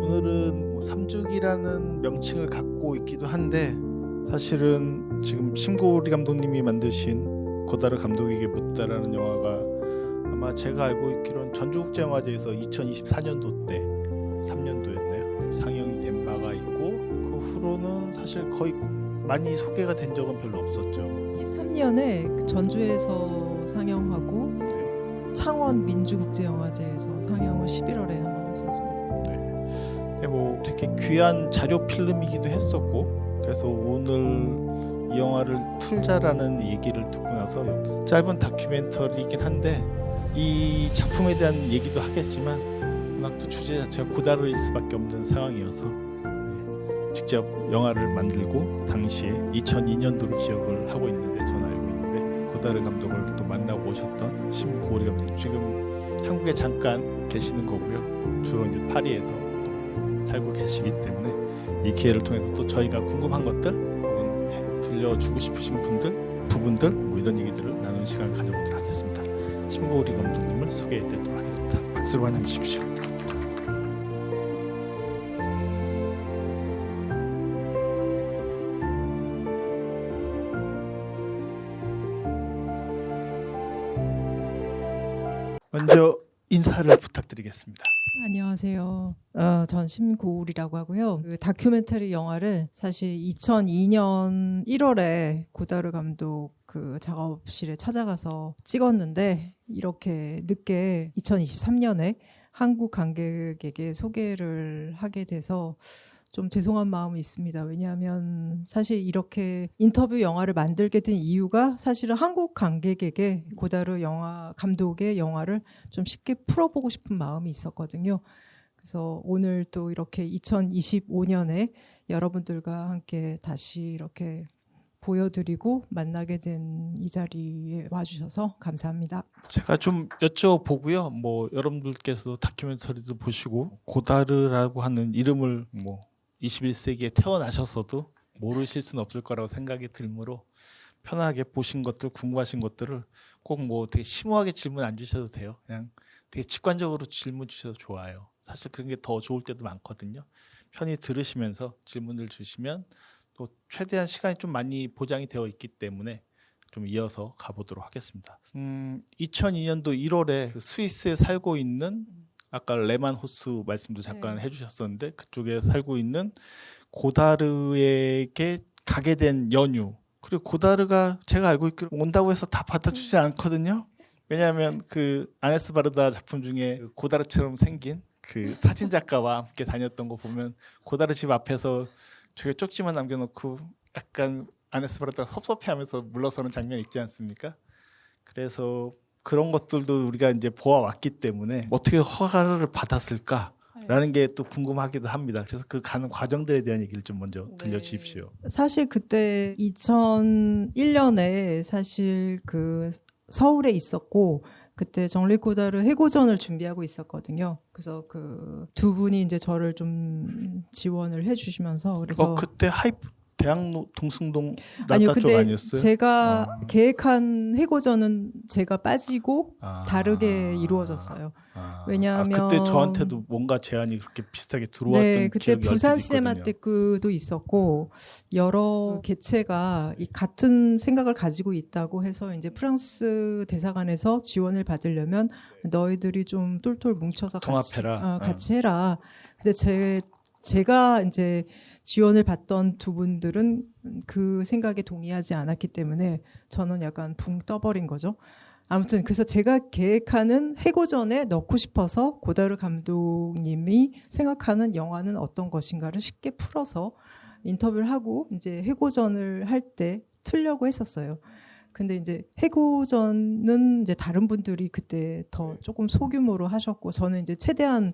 오늘은 뭐 삼죽이라는 명칭을 갖고 있기도 한데 사실은 지금 심고리 감독님이 만드신 고다르 감독에게 묻다라는 영화가 아마 제가 알고 있기로는 전주국제영화제에서 2024년도 때 3년도였나요? 상영이 된 바가 있고 그 후로는 사실 거의 많이 소개가 된 적은 별로 없었죠. 13년에 전주에서 상영하고 창원 민주국제영화제에서 상영을 11월에 한 번 했었습니다. 근데 뭐 되게 귀한 자료 필름이기도 했었고 그래서 오늘 이 영화를 틀자라는 얘기를 듣고 나서 짧은 다큐멘터리이긴 한데 이 작품에 대한 얘기도 하겠지만 워낙 또 주제 자체가 고다르일 수밖에 없는 상황이어서 직접 영화를 만들고 당시에 2002년도로 기억을 하고 있는데 저는 알고 있는데 고다르 감독을 또 만나고 오셨던 심고리 감독님 지금 한국에 잠깐 계시는 거고요. 주로 이제 파리에서 또 살고 계시기 때문에 이 기회를 통해서 또 저희가 궁금한 것들 혹은 들려주고 싶으신 부분들 뭐 이런 얘기들을 나누는 시간을 가져보도록 하겠습니다. 심고리 감독님을 소개해드리도록 하겠습니다. 박수로 환영해 주십시오. 먼저 인사를 부탁드리겠습니다. 안녕하세요. 전 심고울이라고 하고요. 그 다큐멘터리 영화를 사실 2002년 1월에 고다르 감독 그 작업실에 찾아가서 찍었는데 이렇게 늦게 2023년에 한국 관객에게 소개를 하게 돼서 좀 죄송한 마음이 있습니다. 왜냐하면 사실 이렇게 인터뷰 영화를 만들게 된 이유가 사실은 한국 관객에게 고다르 영화 감독의 영화를 좀 쉽게 풀어보고 싶은 마음이 있었거든요. 그래서 오늘 또 이렇게 2025년에 여러분들과 함께 다시 이렇게 보여드리고 만나게 된 이 자리에 와주셔서 감사합니다. 제가 좀 여쭤보고요. 뭐 여러분들께서 다큐멘터리도 보시고 고다르라고 하는 이름을 뭐 21세기에 태어나셨어도 모르실 수는 없을 거라고 생각이 들므로 편하게 보신 것들, 궁금하신 것들을 꼭 뭐 되게 심오하게 질문 안 주셔도 돼요. 그냥 되게 직관적으로 질문 주셔도 좋아요. 사실 그런 게 더 좋을 때도 많거든요. 편히 들으시면서 질문을 주시면 또 최대한 시간이 좀 많이 보장이 되어 있기 때문에 좀 이어서 가보도록 하겠습니다. 2002년도 1월에 스위스에 살고 있는 아까 레만 호스 말씀도 잠깐 해주셨었는데 그쪽에 살고 있는 고다르에게 가게 된 연유 그리고 고다르가 제가 알고 있기로 온다고 해서 다 받아주지 않거든요. 왜냐하면 그 아네스 바르다 작품 중에 고다르처럼 생긴 그 사진 작가와 함께 다녔던 거 보면 고다르 집 앞에서 저게 쪽지만 남겨놓고 약간 아네스 바르다가 섭섭해하면서 물러서는 장면이 있지 않습니까? 그래서 그런 것들도 우리가 이제 보아왔기 때문에 어떻게 허가를 받았을까라는 게 또 궁금하기도 합니다. 그래서 그 가는 과정들에 대한 얘기를 좀 먼저 들려주십시오. 사실 그때 2001년에 사실 그 서울에 있었고 그때 정리 고다르 해고전을 준비하고 있었거든요. 그래서 그 두 분이 이제 저를 좀 지원을 해주시면서 그래서 그때 대학로 동숭동 아니요, 나다 쪽 근데 아니었어요? 제가 계획한 해고전은 제가 빠지고 다르게 이루어졌어요. 왜냐하면 그때 저한테도 뭔가 제안이 그렇게 비슷하게 들어왔던 네, 그때 기억이 부산 얼핏 있거든요. 시네마테크도 있었고 여러 개체가 이 같은 생각을 가지고 있다고 해서 이제 프랑스 대사관에서 지원을 받으려면 너희들이 좀 똘똘 뭉쳐서 통합해라. 같이 해라. 근데 제가 이제 지원을 받던 두 분들은 그 생각에 동의하지 않았기 때문에 저는 약간 붕 떠버린 거죠. 아무튼 그래서 제가 계획하는 해고전에 넣고 싶어서 고다르 감독님이 생각하는 영화는 어떤 것인가를 쉽게 풀어서 인터뷰를 하고 이제 해고전을 할 때 틀려고 했었어요. 근데 이제 해고전은 이제 다른 분들이 그때 더 조금 소규모로 하셨고 저는 이제 최대한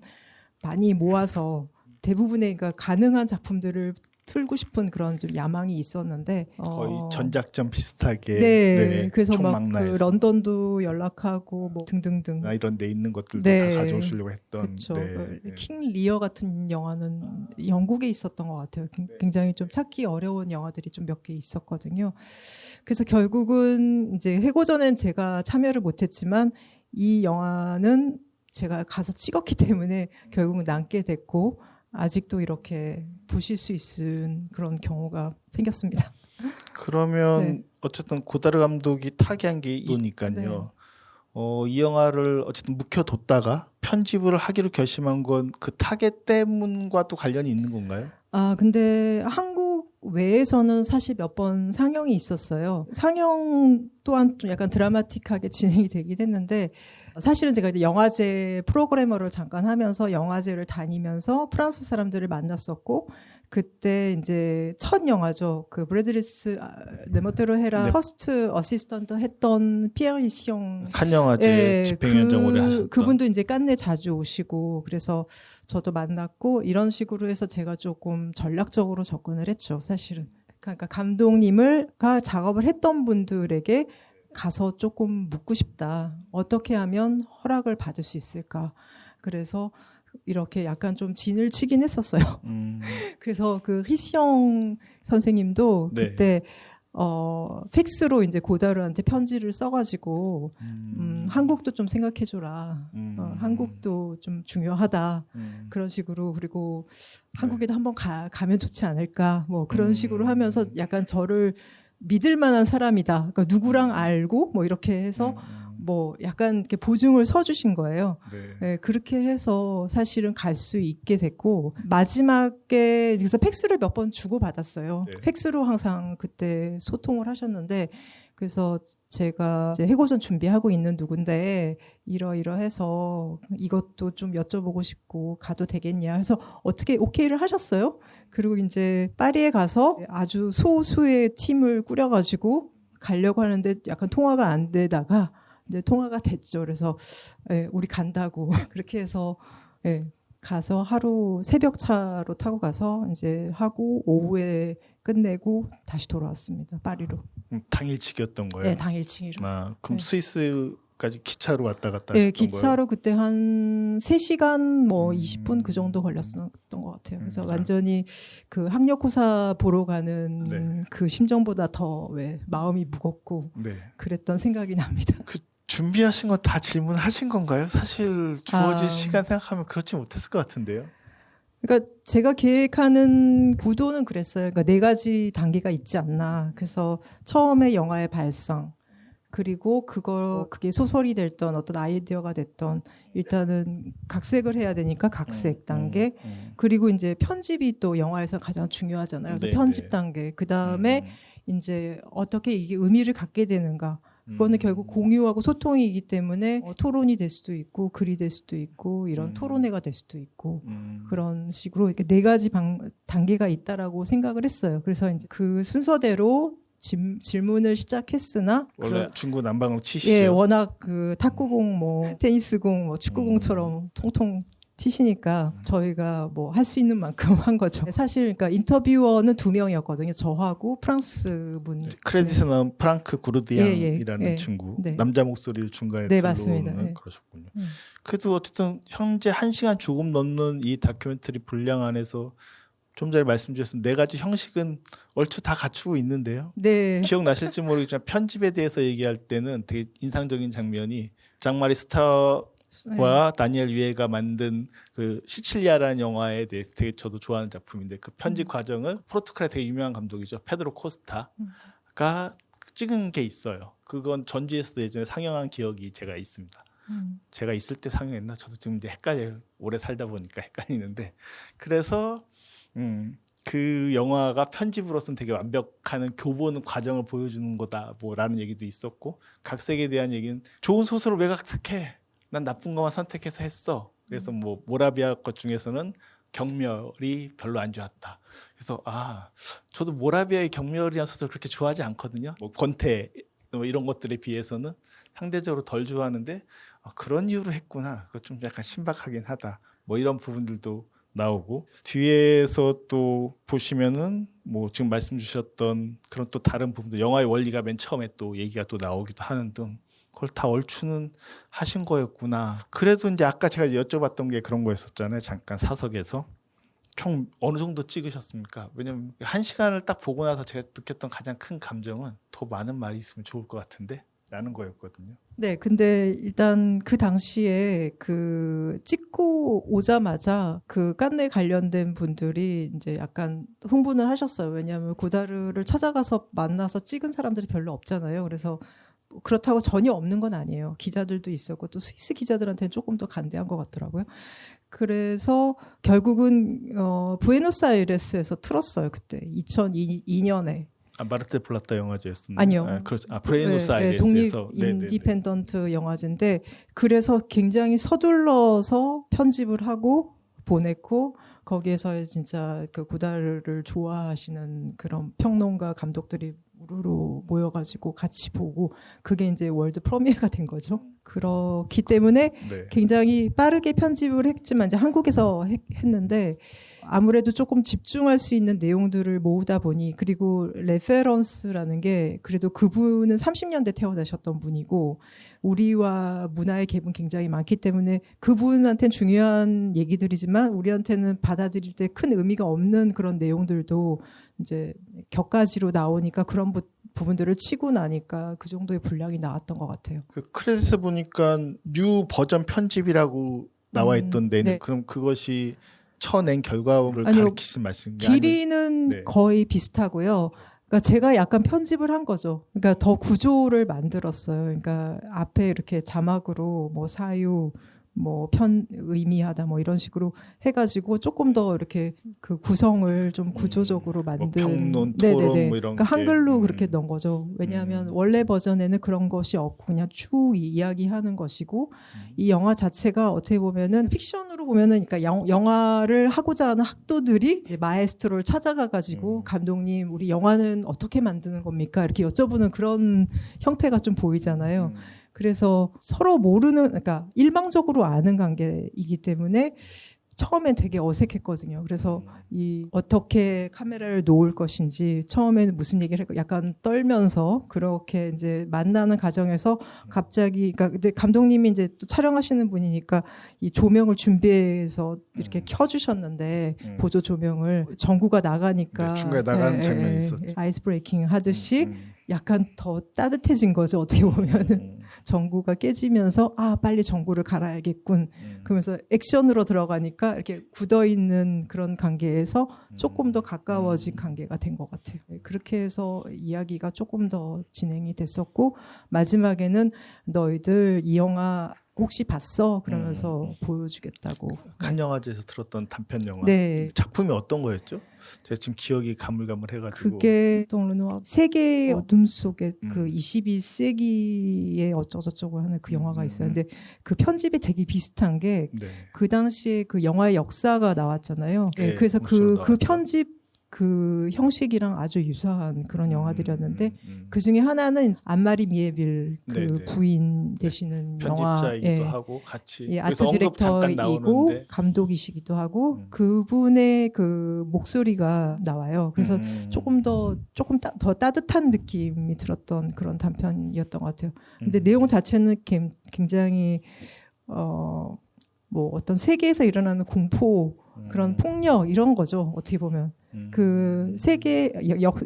많이 모아서 대부분의 그러니까 가능한 작품들을 틀고 싶은 그런 좀 야망이 있었는데 거의 전작전 비슷하게 네, 그래서 막 그 총망라해서 런던도 연락하고 뭐 등등등 이런 데 있는 것들도 네. 다 가져오시려고 했던 그렇죠. 킹 리어 같은 영화는 영국에 있었던 것 같아요. 굉장히 좀 찾기 어려운 영화들이 좀 몇 개 있었거든요. 그래서 결국은 이제 해고전엔 제가 참여를 못했지만 이 영화는 제가 가서 찍었기 때문에 결국은 남게 됐고 아직도 이렇게 보실 수 있는 그런 경우가 생겼습니다. 그러면 네. 어쨌든 고다르 감독이 타개한 게 이니까요. 네. 이 영화를 어쨌든 묵혀뒀다가 편집을 하기로 결심한 건 그 타개 때문과도 관련이 있는 건가요? 근데 한국 외에서는 사실 몇 번 상영이 있었어요. 상영 또한 좀 약간 드라마틱하게 진행이 되긴 했는데 사실은 제가 이제 영화제 프로그래머를 잠깐 하면서 영화제를 다니면서 프랑스 사람들을 만났었고 그때 이제 첫 영화죠. 그 브래드리스 네모테로 헤라 네. 퍼스트 어시스턴트 했던 피에르 이시옹 칸 영화제 집행위원장 오래 하셨던. 그분도 이제 깐네 자주 오시고 그래서 저도 만났고 이런 식으로 해서 제가 조금 전략적으로 접근을 했죠. 사실은. 그러니까 감독님을가 작업을 했던 분들에게 가서 조금 묻고 싶다. 어떻게 하면 허락을 받을 수 있을까? 그래서 이렇게 약간 좀 진을 치긴 했었어요. 그래서 그 희시영 선생님도 네. 그때 팩스로 이제 고다르한테 편지를 써가지고 한국도 좀 생각해줘라. 한국도 좀 중요하다. 그런 식으로 그리고 한국에도 한번 가면 좋지 않을까. 뭐 그런 식으로 하면서 약간 저를 믿을 만한 사람이다. 그러니까 누구랑 알고 뭐 이렇게 해서 뭐 약간 이렇게 보증을 서주신 거예요. 네. 네, 그렇게 해서 사실은 갈 수 있게 됐고 마지막에 그래서 팩스를 몇 번 주고 받았어요. 네. 팩스로 항상 그때 소통을 하셨는데 그래서 제가 이제 해고전 준비하고 있는 누군데 이러이러해서 이것도 좀 여쭤보고 싶고 가도 되겠냐 해서 어떻게 오케이를 하셨어요. 그리고 이제 파리에 가서 아주 소수의 팀을 꾸려가지고 가려고 하는데 약간 통화가 안 되다가 이제 통화가 됐죠. 그래서 우리 간다고 그렇게 해서 가서 하루 새벽 차로 타고 가서 이제 하고 오후에 끝내고 다시 돌아왔습니다. 파리로. 당일치기였던 거예요? 네, 당일치기로. 그럼 네. 스위스까지 기차로 왔다 갔다 네, 했던 기차로 거예요? 그때 한 3시간 뭐 20분 그 정도 걸렸었던 것 같아요. 그래서 완전히 그 학력고사 보러 가는 네. 그 심정보다 더 마음이 무겁고 네. 그랬던 생각이 납니다. 준비하신 거 다 질문하신 건가요? 사실 주어진 시간 생각하면 그렇지 못했을 것 같은데요. 그러니까 제가 계획하는 구도는 그랬어요. 그러니까 4가지 단계가 있지 않나. 그래서 처음에 영화의 발상, 그리고 그게 소설이 됐던 어떤 아이디어가 됐던 일단은 각색을 해야 되니까 각색 단계, 그리고 이제 편집이 또 영화에서 가장 중요하잖아요. 그래서 네, 편집 네. 단계, 그 다음에 이제 어떻게 이게 의미를 갖게 되는가. 그거는 결국 공유하고 소통이기 때문에 토론이 될 수도 있고 글이 될 수도 있고 이런 토론회가 될 수도 있고 그런 식으로 이렇게 4가지 단계가 있다라고 생각을 했어요. 그래서 이제 그 순서대로 질문을 시작했으나 원래 중구난방으로 치시죠. 예, 워낙 그 탁구공, 뭐 테니스공, 뭐 축구공처럼 통통 튀시니까 저희가 뭐 할 수 있는 만큼 한 거죠. 사실 그러니까 인터뷰어는 2명이었거든요. 저하고 프랑스 분. 크레딧은 프랑크 구르디앙이라는 예, 예. 친구. 네. 남자 목소리를 중간에 네, 들어오는 맞습니다. 네. 그러셨군요. 그래도 어쨌든 현재 1시간 조금 넘는 이 다큐멘터리 분량 안에서 좀 전에 말씀 주셨던 4가지 형식은 얼추 다 갖추고 있는데요. 네. 기억나실지 모르겠지만 편집에 대해서 얘기할 때는 되게 인상적인 장면이 장마리 스타와 다니엘 위에가 만든 그 시칠리아라는 영화에 대해 되게 저도 좋아하는 작품인데 그 편집 과정을 포르투갈의 되게 유명한 감독이죠. 페드로 코스타가 찍은 게 있어요. 그건 전주에서도 예전에 상영한 기억이 제가 있습니다. 제가 있을 때 상영했나? 저도 지금 이제 헷갈려요. 오래 살다 보니까 헷갈리는데 그래서 그 영화가 편집으로서는 되게 완벽한 교본 과정을 보여주는 거다 뭐라는 얘기도 있었고 각색에 대한 얘기는 좋은 소설을 왜 각색해? 난 나쁜 것만 선택해서 했어. 그래서 뭐 모라비아 것 중에서는 경멸이 별로 안 좋았다. 그래서 저도 모라비아의 경멸이라는 소설을 그렇게 좋아하지 않거든요. 뭐 권태 뭐 이런 것들에 비해서는 상대적으로 덜 좋아하는데 그런 이유로 했구나. 그거 좀 약간 신박하긴 하다. 뭐 이런 부분들도 나오고 뒤에서 또 보시면은 뭐 지금 말씀 주셨던 그런 또 다른 부분들 영화의 원리가 맨 처음에 또 얘기가 또 나오기도 하는 등 그걸 다 얼추는 하신 거였구나. 그래도 이제 아까 제가 여쭤봤던 게 그런 거였었잖아요. 잠깐 사석에서 총 어느 정도 찍으셨습니까? 왜냐면 1시간을 딱 보고 나서 제가 느꼈던 가장 큰 감정은 더 많은 말이 있으면 좋을 것 같은데 라는 거였거든요. 네, 근데 일단 그 당시에 그 찍고 오자마자 그 깐네 관련된 분들이 이제 약간 흥분을 하셨어요. 왜냐하면 고다르를 찾아가서 만나서 찍은 사람들이 별로 없잖아요. 그래서 그렇다고 전혀 없는 건 아니에요. 기자들도 있었고 또 스위스 기자들한테는 조금 더 간대한 것 같더라고요. 그래서 결국은 부에노스아이레스에서 틀었어요. 그때 2002년에. 마르테 플라타 영화제였습니다. 아니요. 그렇죠. 브레노스아이레스에서 독립 인디펜던트 영화제인데 그래서 굉장히 서둘러서 편집을 하고 보냈고 거기에서 진짜 그 고다르를 좋아하시는 그런 평론가 감독들이 우르르 모여가지고 같이 보고 그게 이제 월드 프리미어가 된 거죠. 그렇기 때문에 네. 굉장히 빠르게 편집을 했지만 이제 한국에서 했는데 아무래도 조금 집중할 수 있는 내용들을 모으다 보니 그리고 레페런스라는 게 그래도 그분은 30년대 태어나셨던 분이고 우리와 문화의 갭은 굉장히 많기 때문에 그분한테는 중요한 얘기들이지만 우리한테는 받아들일 때 큰 의미가 없는 그런 내용들도 이제 격가지로 나오니까 그런 부분들을 치고 나니까 그 정도의 분량이 나왔던 것 같아요. 그 크레딧에 보니까 뉴 버전 편집이라고 나와 있던데 네. 그럼 그것이 쳐낸 결과를 아니요. 가리키신 말씀인가요? 길이는 네. 거의 비슷하고요. 그러니까 제가 약간 편집을 한 거죠. 그러니까 더 구조를 만들었어요. 그러니까 앞에 이렇게 자막으로 뭐 사유, 뭐 의미하다 뭐 이런 식으로 해가지고 조금 더 이렇게 그 구성을 좀 구조적으로 만든 평론, 토론 뭐 이런 그러니까 게. 한글로 그렇게 넣은 거죠. 왜냐하면 원래 버전에는 그런 것이 없고 그냥 쭉 이야기하는 것이고 이 영화 자체가 어떻게 보면은 픽션으로 보면은 그러니까 영화를 하고자 하는 학도들이 이제 마에스트로를 찾아가 가지고 감독님 우리 영화는 어떻게 만드는 겁니까? 이렇게 여쭤보는 그런 형태가 좀 보이잖아요. 그래서 서로 모르는, 그러니까 일방적으로 아는 관계이기 때문에 처음엔 되게 어색했거든요. 그래서 이 어떻게 카메라를 놓을 것인지 처음에는 무슨 얘기를 할까 약간 떨면서 그렇게 이제 만나는 과정에서 갑자기, 그러니까 근데 감독님이 이제 또 촬영하시는 분이니까 이 조명을 준비해서 이렇게 켜주셨는데 보조 조명을 전구가 나가니까 네, 중간에 나가는 장면이 있었죠. 아이스 브레이킹 하듯이 약간 더 따뜻해진 거죠. 어떻게 보면은. 전구가 깨지면서 아 빨리 전구를 갈아야겠군. 그러면서 액션으로 들어가니까 이렇게 굳어있는 그런 관계에서 조금 더 가까워진 관계가 된 것 같아요. 그렇게 해서 이야기가 조금 더 진행이 됐었고 마지막에는 너희들 이 영화 혹시 봤어? 그러면서 보여주겠다고. 칸 영화제에서 들었던 단편 영화. 네. 작품이 어떤 거였죠? 제가 지금 기억이 가물가물해가지고. 그게 세계의 어둠 속에 그 21세기의 어쩌고저쩌고 하는 그 영화가 있어요. 근데 그 편집이 되게 비슷한 게 그 당시에 그 영화의 역사가 나왔잖아요. 네, 그래서 그 나왔죠. 편집 그 형식이랑 아주 유사한 그런 영화들이었는데 그 중에 하나는 안마리 미에빌 그 네네. 부인 되시는 편집자이기도 하고 같이 아트 언급 잠깐 디렉터이고 나오는데 감독이시기도 하고 그분의 그 목소리가 나와요. 그래서 조금 더 따뜻한 느낌이 들었던 그런 단편이었던 것 같아요. 근데 내용 자체는 굉장히 뭐 어떤 세계에서 일어나는 공포 그런 폭력 이런 거죠. 어떻게 보면 그 세계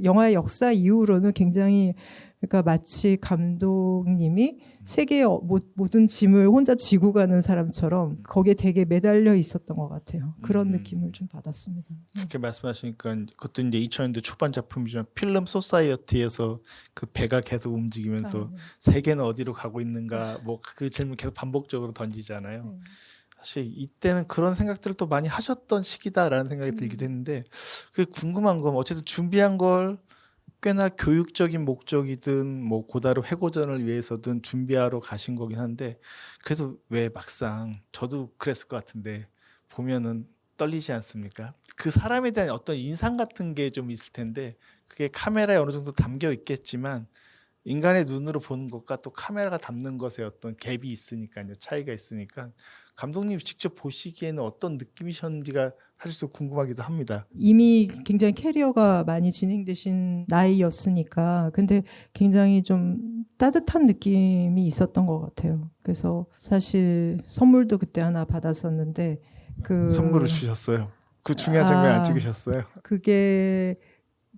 영화의 역사 이후로는 굉장히 그러니까 마치 감독님이 세계의 모든 짐을 혼자 지고 가는 사람처럼 거기에 되게 매달려 있었던 것 같아요. 그런 느낌을 좀 받았습니다. 그렇게 말씀하시니까 그것도 이제 2000년대 초반 작품이지만 필름 소사이어티에서 그 배가 계속 움직이면서 세계는 어디로 가고 있는가 뭐 그 질문 계속 반복적으로 던지잖아요. 사실 이때는 그런 생각들을 또 많이 하셨던 시기다라는 생각이 들기도 했는데 그게 궁금한 건 어쨌든 준비한 걸 꽤나 교육적인 목적이든 뭐 고다르 회고전을 위해서든 준비하러 가신 거긴 한데 그래서 왜 막상 저도 그랬을 것 같은데 보면은 떨리지 않습니까? 그 사람에 대한 어떤 인상 같은 게 좀 있을 텐데 그게 카메라에 어느 정도 담겨 있겠지만 인간의 눈으로 보는 것과 또 카메라가 담는 것에 어떤 갭이 있으니까요. 차이가 있으니까 감독님이 직접 보시기에는 어떤 느낌이셨는지가 사실 좀 궁금하기도 합니다. 이미 굉장히 캐리어가 많이 진행되신 나이였으니까 근데 굉장히 좀 따뜻한 느낌이 있었던 것 같아요. 그래서 사실 선물도 그때 하나 받았었는데 선물을 주셨어요. 그 중요한 장면 안 찍으셨어요? 그게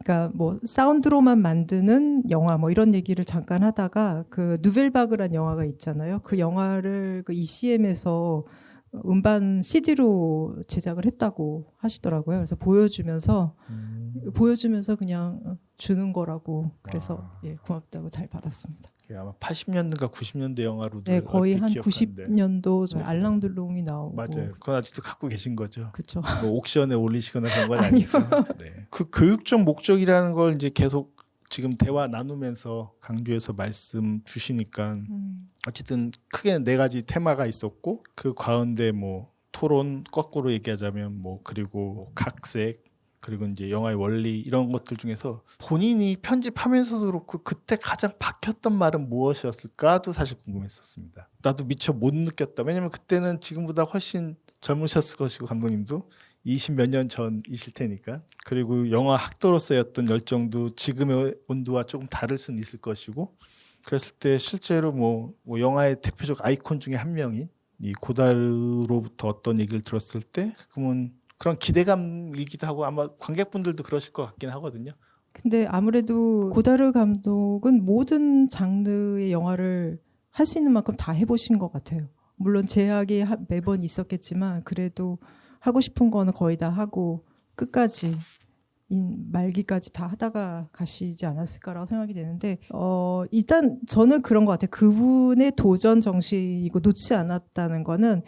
그러니까 뭐 사운드로만 만드는 영화 뭐 이런 얘기를 잠깐 하다가 그 누벨바그란 영화가 있잖아요. 그 영화를 그 ECM에서 음반 CD로 제작을 했다고 하시더라고요. 그래서 보여주면서 그냥 주는 거라고 그래서 예, 고맙다고 잘 받았습니다. 아마 80년대인가 90년대 영화로도 네, 거의 한 기억하는데. 90년도 맞아요. 알랑들롱이 나오고. 맞아요. 그건 아직도 갖고 계신 거죠. 그렇죠. 뭐 옥션에 올리시거나 그런 건 아니죠. 네. 그 교육적 목적이라는 걸 이제 계속 지금 대화 나누면서 강조해서 말씀 주시니까 어쨌든 크게 네 가지 테마가 있었고 그 가운데 뭐 토론 거꾸로 얘기하자면 뭐 그리고 각색 그리고 이제 영화의 원리 이런 것들 중에서 본인이 편집하면서도 그렇고 그때 가장 박혔던 말은 무엇이었을까도 사실 궁금했었습니다. 나도 미처 못 느꼈다. 왜냐면 그때는 지금보다 훨씬 젊으셨을 것이고 감독님도 20몇 년 전이실 테니까. 그리고 영화 학도로서의 어떤 열정도 지금의 온도와 조금 다를 수는 있을 것이고 그랬을 때 실제로 뭐 영화의 대표적 아이콘 중에 한 명인 이 고다르로부터 어떤 얘기를 들었을 때 그러면 그런 기대감이기도 하고 아마 관객분들도 그러실 것 같긴 하거든요. 근데 아무래도 고다르 감독은 모든 장르의 영화를 할 수 있는 만큼 다 해보신 것 같아요. 물론 제약이 매번 있었겠지만 그래도 하고 싶은 거는 거의 다 하고 끝까지 말기까지 다 하다가 가시지 않았을까라고 생각이 되는데 일단 저는 그런 것 같아요. 그분의 도전 정신이고 놓지 않았다는 거는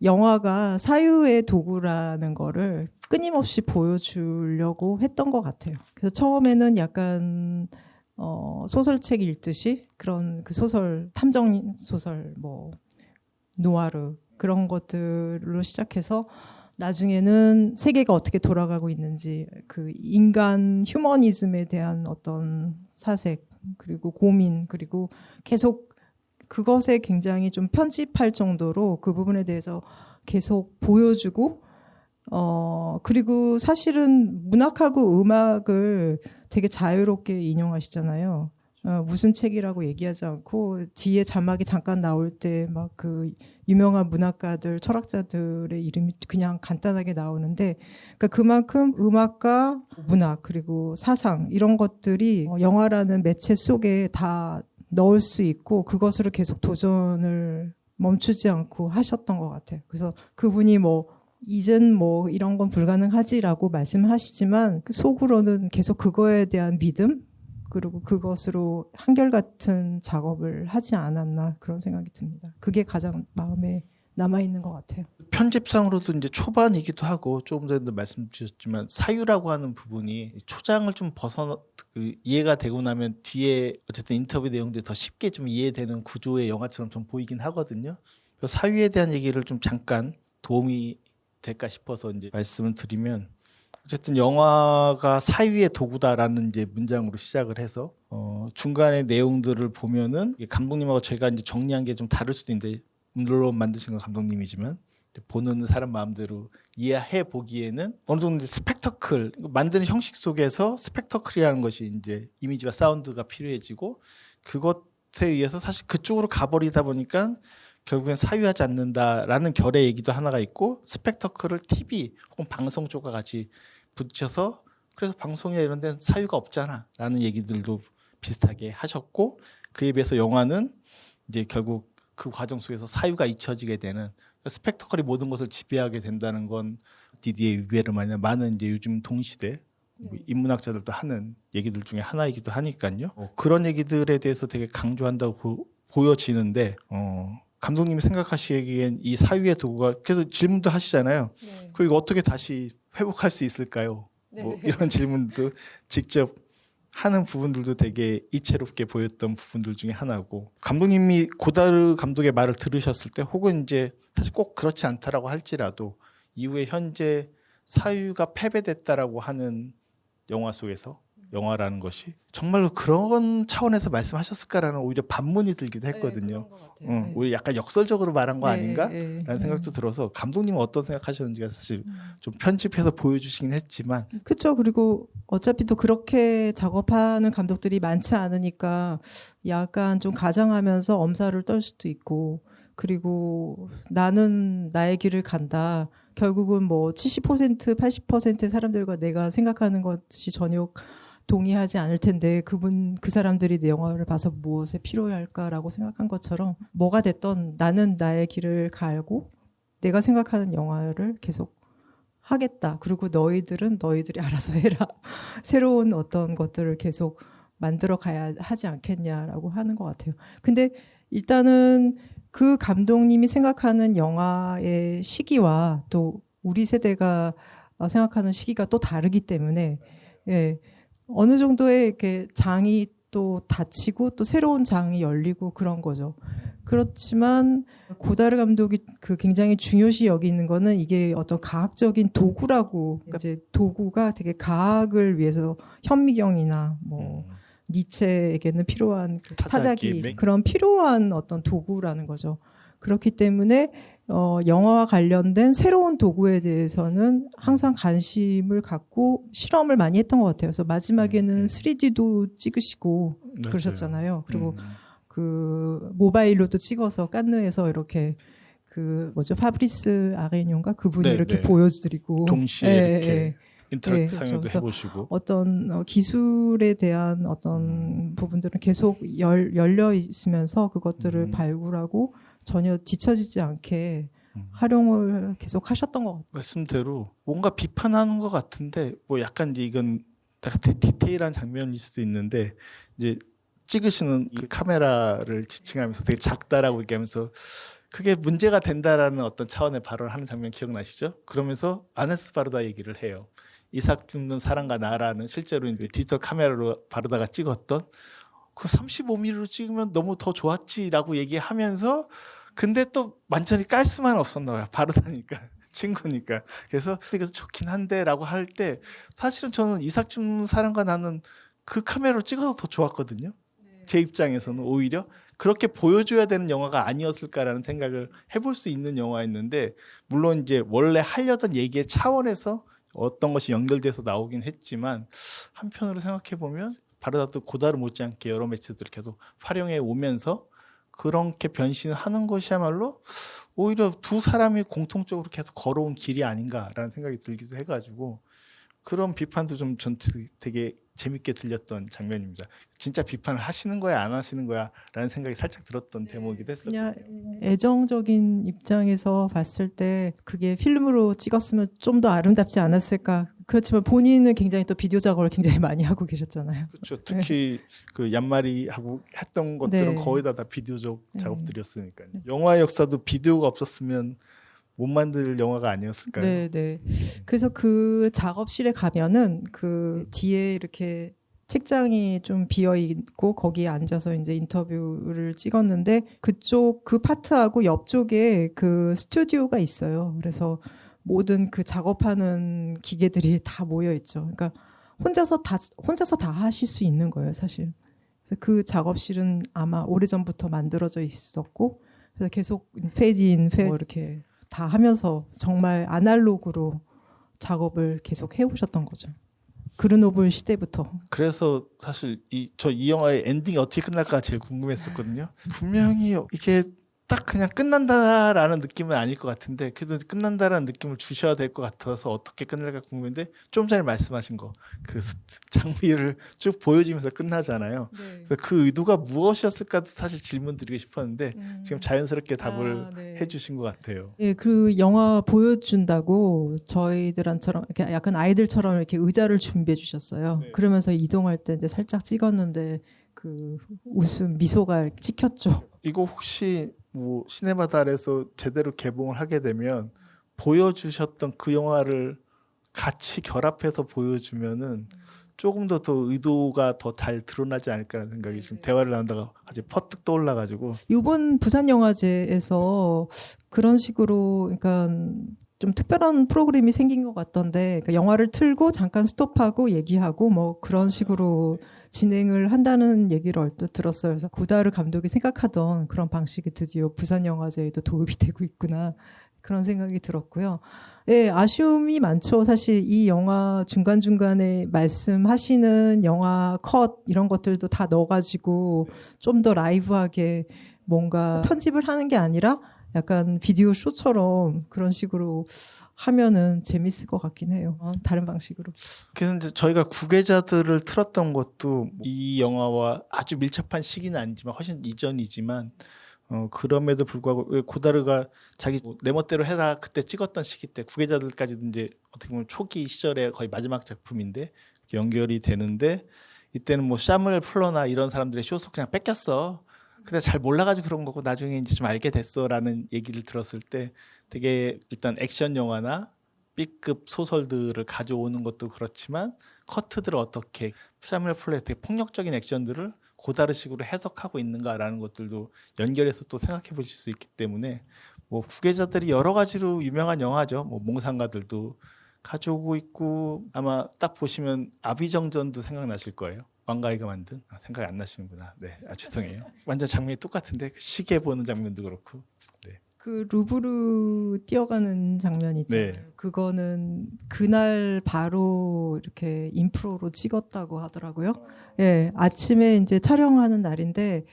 영화가 사유의 도구라는 거를 끊임없이 보여주려고 했던 것 같아요. 그래서 처음에는 약간 소설책 읽듯이 그런 그 소설, 탐정 소설, 뭐 노아르 그런 것들로 시작해서 나중에는 세계가 어떻게 돌아가고 있는지 그 인간 휴머니즘에 대한 어떤 사색 그리고 고민 그리고 계속 그것에 굉장히 좀 편집할 정도로 그 부분에 대해서 계속 보여주고 그리고 사실은 문학하고 음악을 되게 자유롭게 인용하시잖아요. 무슨 책이라고 얘기하지 않고 뒤에 자막이 잠깐 나올 때 막 그 유명한 문학가들, 철학자들의 이름이 그냥 간단하게 나오는데 그러니까 그만큼 음악과 문학 그리고 사상 이런 것들이 영화라는 매체 속에 다 넣을 수 있고 그것으로 계속 도전을 멈추지 않고 하셨던 것 같아요. 그래서 그분이 뭐 이젠 뭐 이런 건 불가능하지라고 말씀하시지만 속으로는 계속 그거에 대한 믿음 그리고 그것으로 한결같은 작업을 하지 않았나 그런 생각이 듭니다. 그게 가장 마음에 남아있는 것 같아요. 편집상으로도 이제 초반이기도 하고 조금 전에도 말씀 주셨지만 사유라고 하는 부분이 초장을 좀 이해가 되고 나면 뒤에 어쨌든 인터뷰 내용들이 더 쉽게 좀 이해되는 구조의 영화처럼 좀 보이긴 하거든요. 그래서 사유에 대한 얘기를 좀 잠깐 도움이 될까 싶어서 이제 말씀을 드리면 어쨌든 영화가 사유의 도구다라는 이제 문장으로 시작을 해서 중간의 내용들을 보면은 감독님하고 제가 이제 정리한 게 좀 다를 수도 있는데 물론 만드신 건 감독님이지만 보는 사람 마음대로 이해해 보기에는 어느 정도 스펙터클 만드는 형식 속에서 스펙터클이라는 것이 이제 이미지와 사운드가 필요해지고 그것에 의해서 사실 그쪽으로 가버리다 보니까 결국엔 사유하지 않는다라는 결의 얘기도 하나가 있고 스펙터클을 TV 혹은 방송 쪽과 같이 붙여서 그래서 방송이나 이런 데는 사유가 없잖아 라는 얘기들도 비슷하게 하셨고 그에 비해서 영화는 이제 결국 그 과정 속에서 사유가 잊혀지게 되는 스펙터클이 모든 것을 지배하게 된다는 건 디디에 위베르만이나 많은 이제 요즘 동시대 인문학자들도 하는 얘기들 중에 하나이기도 하니까요. 그런 얘기들에 대해서 되게 강조한다고 보여지는데 감독님이 생각하시기엔 이 사유의 도구가 그래서 질문도 하시잖아요. 네. 그리고 어떻게 다시 회복할 수 있을까요? 네. 뭐 이런 질문도 직접 하는 부분들도 되게 이채롭게 보였던 부분들 중에 하나고 감독님이 고다르 감독의 말을 들으셨을 때 혹은 이제 사실 꼭 그렇지 않다라고 할지라도 이후에 현재 사유가 패배됐다라고 하는 영화 속에서 영화라는 것이 정말로 그런 차원에서 말씀하셨을까라는 오히려 반문이 들기도 했거든요. 네, 오히려 약간 역설적으로 말한 거 네, 아닌가라는 생각도 들어서 감독님은 어떤 생각하셨는지가 사실 좀 편집해서 보여주시긴 했지만 그렇죠. 그리고 어차피 또 그렇게 작업하는 감독들이 많지 않으니까 약간 좀 가장하면서 엄살을 떨 수도 있고 그리고 나는 나의 길을 간다. 결국은 뭐 70% 80%의 사람들과 내가 생각하는 것이 전혀 동의하지 않을 텐데 그 사람들이 내 영화를 봐서 무엇에 필요할까라고 생각한 것처럼 뭐가 됐던 나는 나의 길을 갈고 내가 생각하는 영화를 계속 하겠다. 그리고 너희들은 너희들이 알아서 해라. 새로운 어떤 것들을 계속 만들어 가야 하지 않겠냐라고 하는 것 같아요. 근데 일단은 그 감독님이 생각하는 영화의 시기와 또 우리 세대가 생각하는 시기가 또 다르기 때문에 예, 어느 정도의 이렇게 장이 또 닫히고 또 새로운 장이 열리고 그런 거죠. 그렇지만 고다르 감독이 그 굉장히 중요시 여기는 거는 이게 어떤 가학적인 도구라고 그러니까 이제 도구가 되게 가학을 위해서 현미경이나 뭐 니체에게는 필요한 그 타자기 그런 필요한 어떤 도구라는 거죠. 그렇기 때문에 영화와 관련된 새로운 도구에 대해서는 항상 관심을 갖고 실험을 많이 했던 것 같아요. 그래서 마지막에는 3D도 찍으시고 그러셨잖아요. 그리고 그 모바일로도 찍어서 깐느에서 이렇게 그 뭐죠 파브리스 아레뇽가 그분이 이렇게 보여드리고 동시에 이렇게 인터랙 상영도 그렇죠. 해보시고 어떤 기술에 대한 어떤 부분들은 계속 열려 있으면서 그것들을 발굴하고 전혀 뒤처지지 않게 활용을 계속 하셨던 것 같아요. 말씀대로 뭔가 비판하는 것 같은데 뭐 약간 이제 이건 약간 디테일한 장면일 수도 있는데 이제 찍으시는 이 카메라를 지칭하면서 되게 작다라고 얘기하면서 그게 문제가 된다라는 어떤 차원의 발언을 하는 장면 기억나시죠? 그러면서 아네스 바르다 얘기를 해요. 이삭 줍는 사랑과 나라는 실제로 이제 디지털 카메라로 바르다가 찍었던 그 35mm로 찍으면 너무 더 좋았지라고 얘기하면서 근데 또 완전히 깔 수만 없었나 봐요. 바르다니까 친구니까. 그래서 좋긴 한데라고 할 때 사실은 저는 이삭 줍는 사랑과 나는 그 카메라로 찍어서 더 좋았거든요. 제 입장에서는 오히려 그렇게 보여줘야 되는 영화가 아니었을까라는 생각을 해볼 수 있는 영화였는데 물론 이제 원래 하려던 얘기의 차원에서 어떤 것이 연결돼서 나오긴 했지만 한편으로 생각해 보면 바르다도 고다르 못지않게 여러 매체들을 계속 활용해 오면서 그렇게 변신하는 것이야말로 오히려 두 사람이 공통적으로 계속 걸어온 길이 아닌가라는 생각이 들기도 해가지고 그런 비판도 좀 전 되게 재밌게 들렸던 장면입니다. 진짜 비판을 하시는 거야 안 하시는 거야 라는 생각이 살짝 들었던 대목이기도 했었고 그냥 애정적인 입장에서 봤을 때 그게 필름으로 찍었으면 좀 더 아름답지 않았을까. 그렇지만 본인은 굉장히 또 비디오 작업을 굉장히 많이 하고 계셨잖아요. 그렇죠. 특히 그 얀마리하고 했던 것들은 거의 다 비디오적 작업들이었으니까요. 영화 역사도 비디오가 없었으면 못 만들 영화가 아니었을까요? 네. 그래서 그 작업실에 가면은 그 뒤에 이렇게 책장이 좀 비어 있고 거기에 앉아서 이제 인터뷰를 찍었는데 그쪽 그 파트하고 옆쪽에 그 스튜디오가 있어요. 그래서 모든 그 작업하는 기계들이 다 모여 있죠. 그러니까 혼자서 다 하실 수 있는 거예요, 사실. 그래서 그 작업실은 아마 오래전부터 만들어져 있었고 그래서 계속 페이지 인 이렇게 다 하면서 정말 아날로그로 작업을 계속 해오셨던 거죠. 그르노블 시대부터. 그래서 사실 이 영화의 엔딩이 어떻게 끝날까 제일 궁금했었거든요. 분명히 이게 딱 그냥 끝난다라는 느낌은 아닐 것 같은데 그래도 끝난다라는 느낌을 주셔야 될 것 같아서 어떻게 끝날까 궁금했는데 좀 전에 말씀하신 거 그 장비를 쭉 보여주면서 끝나잖아요. 네. 그래서 그 의도가 무엇이었을까도 사실 질문 드리고 싶었는데 지금 자연스럽게 답을 해주신 것 같아요. 예, 그 영화 보여준다고 저희들처럼 이렇게 약간 아이들처럼 이렇게 의자를 준비해 주셨어요. 네. 그러면서 이동할 때 이제 살짝 찍었는데 그 웃음 미소가 찍혔죠. 이거 혹시 뭐 시네마달에서 제대로 개봉을 하게 되면 보여주셨던 그 영화를 같이 결합해서 보여주면은 조금 더 의도가 더 잘 드러나지 않을까라는 생각이 지금 대화를 나누다가 아주 퍼뜩 떠올라가지고 이번 부산 영화제에서 그런 식으로 그러니까 좀 특별한 프로그램이 생긴 것 같던데 그러니까 영화를 틀고 잠깐 스톱하고 얘기하고 뭐 그런 식으로 진행을 한다는 얘기를 얼핏 들었어요. 그래서 고다르 감독이 생각하던 그런 방식이 드디어 부산 영화제에도 도입이 되고 있구나 그런 생각이 들었고요. 예, 아쉬움이 많죠. 사실 이 영화 중간중간에 말씀하시는 영화 컷 이런 것들도 다 넣어가지고 좀 더 라이브하게 뭔가 편집을 하는 게 아니라 약간 비디오 쇼처럼 그런 식으로 하면은 재밌을 것 같긴 해요. 다른 방식으로. 그래서 이제 저희가 구계자들을 틀었던 것도 이 영화와 아주 밀접한 시기는 아니지만 훨씬 이전이지만 그럼에도 불구하고 왜 고다르가 자기 내 멋대로 해라 그때 찍었던 시기 때 구계자들까지도 이제 어떻게 보면 초기 시절에 거의 마지막 작품인데 연결이 되는데 이때는 뭐 샤무엘 풀러나 이런 사람들의 쇼속 그냥 뺏겼어. 근데 잘 몰라가지고 그런 거고 나중에 이제 좀 알게 됐어라는 얘기를 들었을 때 되게 일단 액션 영화나 B급 소설들을 가져오는 것도 그렇지만 커트들을 어떻게 사무엘 플레의 되게 폭력적인 액션들을 고다르식으로 해석하고 있는가라는 것들도 연결해서 또 생각해 보실 수 있기 때문에 뭐 후계자들이 여러 가지로 유명한 영화죠. 뭐 몽상가들도 가져오고 있고 아마 딱 보시면 아비정전도 생각나실 거예요. 왕가이가 만든 생각이 안 나시는구나. 네, 죄송해요. 완전 장면이 똑같은데 시계 보는 장면도 그렇고. 네. 그 루브르 뛰어가는 장면 있잖아요. 네. 그거는 그날 바로 이렇게 인프로로 찍었다고 하더라고요. 예, 아침에 이제 촬영하는 날인데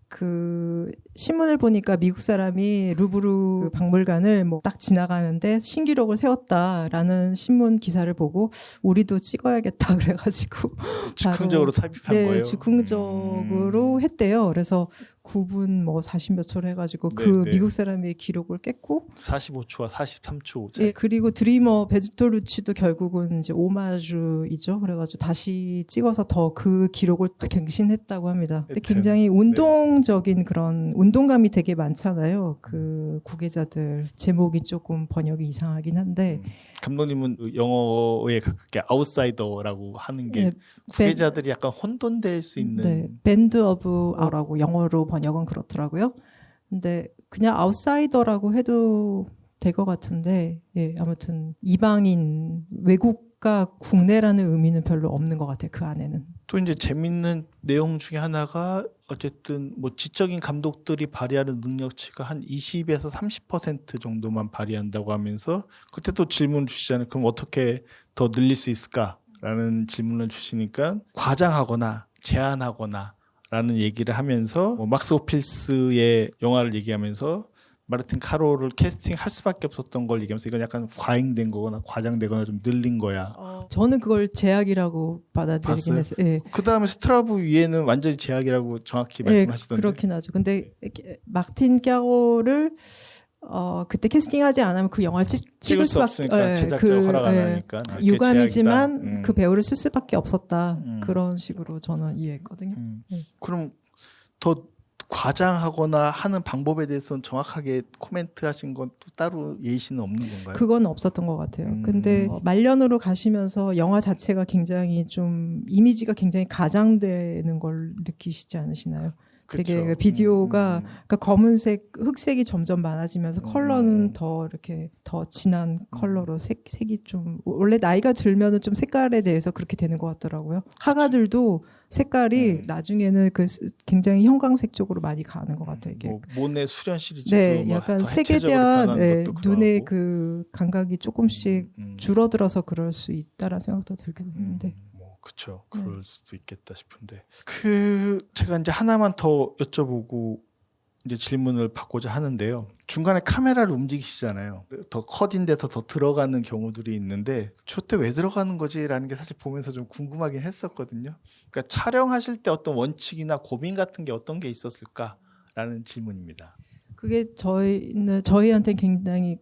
그 신문을 보니까 미국 사람이 루브르 박물관을 뭐 딱 지나가는데 신기록을 세웠다라는 신문 기사를 보고 우리도 찍어야겠다 그래가지고 즉흥적으로 삽입한 네, 거예요. 즉흥적으로 했대요. 그래서 9분 뭐 40몇 초를 해가지고 네, 그 네. 미국 사람의 기록을 깼고 45초와 43초. 예, 그리고 드리머 베르토루치도 결국은 이제 오마주이죠. 그래가지고 다시 찍어서 더 그 기록을 또 갱신했다고 합니다. 근데 하여튼, 굉장히 운동적인 그런 운동감이 되게 많잖아요. 그 구계자들 제목이 조금 번역이 이상하긴 한데 감독님은 영어에 가깝게 아웃사이더라고 하는 게 예, 구계자들이 약간 혼돈될 수 있는 네, 밴드 오브 아라고 영어로 번역은 그렇더라고요. 근데 그냥 아웃사이더라고 해도 될 것 같은데, 예, 아무튼 이방인 외국과 국내라는 의미는 별로 없는 것 같아요. 그 안에는. 또 이제 재밌는 내용 중에 하나가 어쨌든 뭐 지적인 감독들이 발휘하는 능력치가 한 20에서 30% 정도만 발휘한다고 하면서 그때 또 질문 주시잖아요. 그럼 어떻게 더 늘릴 수 있을까라는 질문을 주시니까 과장하거나 제한하거나 라는 얘기를 하면서 뭐 막스 오필스의 영화를 얘기하면서 마르틴 카로를 캐스팅할 수밖에 없었던 걸 얘기하면서 이건 약간 과잉된 거거나 과장되거나 좀 늘린 거야. 저는 그걸 제약이라고 받아들이긴 봤어요? 했어요. 예. 그 다음에 스트라브 위에는 완전히 제약이라고 정확히 예, 말씀하시던데. 그렇긴 하죠. 근데 마틴 갸오를 그때 캐스팅하지 않으면 그 영화를 찍을 수 수밖에 없으니까 제작자가 허락 안 하니까 이렇게 유감이지만 제약이다. 그 배우를 쓸 수밖에 없었다. 음. 그런 식으로 저는 이해했거든요. 그럼 더 과장하거나 하는 방법에 대해서는 정확하게 코멘트하신 건 또 따로 예시는 없는 건가요? 그건 없었던 것 같아요. 근데 말년으로 가시면서 영화 자체가 굉장히 좀 이미지가 굉장히 가장되는 걸 느끼시지 않으시나요? 되게 그 비디오가 그러니까 검은색, 흑색이 점점 많아지면서 컬러는 더 이렇게 더 진한 컬러로 색이 좀 원래 나이가 들면은 좀 색깔에 대해서 그렇게 되는 것 같더라고요. 화가들도 색깔이 나중에는 그 굉장히 형광색 쪽으로 많이 가는 것 같아요. 이게 뭐 모네 수련 시리즈도 네, 뭐 약간 더 색에 해체적으로 대한 변하는 것도 눈의 그러하고. 그 감각이 조금씩 줄어들어서 그럴 수 있다라는 생각도 들긴 했는데. 그렇죠. 그럴 수도 있겠다 싶은데 제가 이제 하나만 더 여쭤보고 이제 질문을 받고자 하는데요. 중간에 카메라를 움직이시잖아요. 더 컷인 데서 더 들어가는 경우들이 있는데 저때 왜 들어가는 거지라는 게 사실 보면서 좀 궁금하긴 했었거든요. 그러니까 촬영하실 때 어떤 원칙이나 고민 같은 게 어떤 게 있었을까라는 질문입니다. 그게 저희한테 굉장히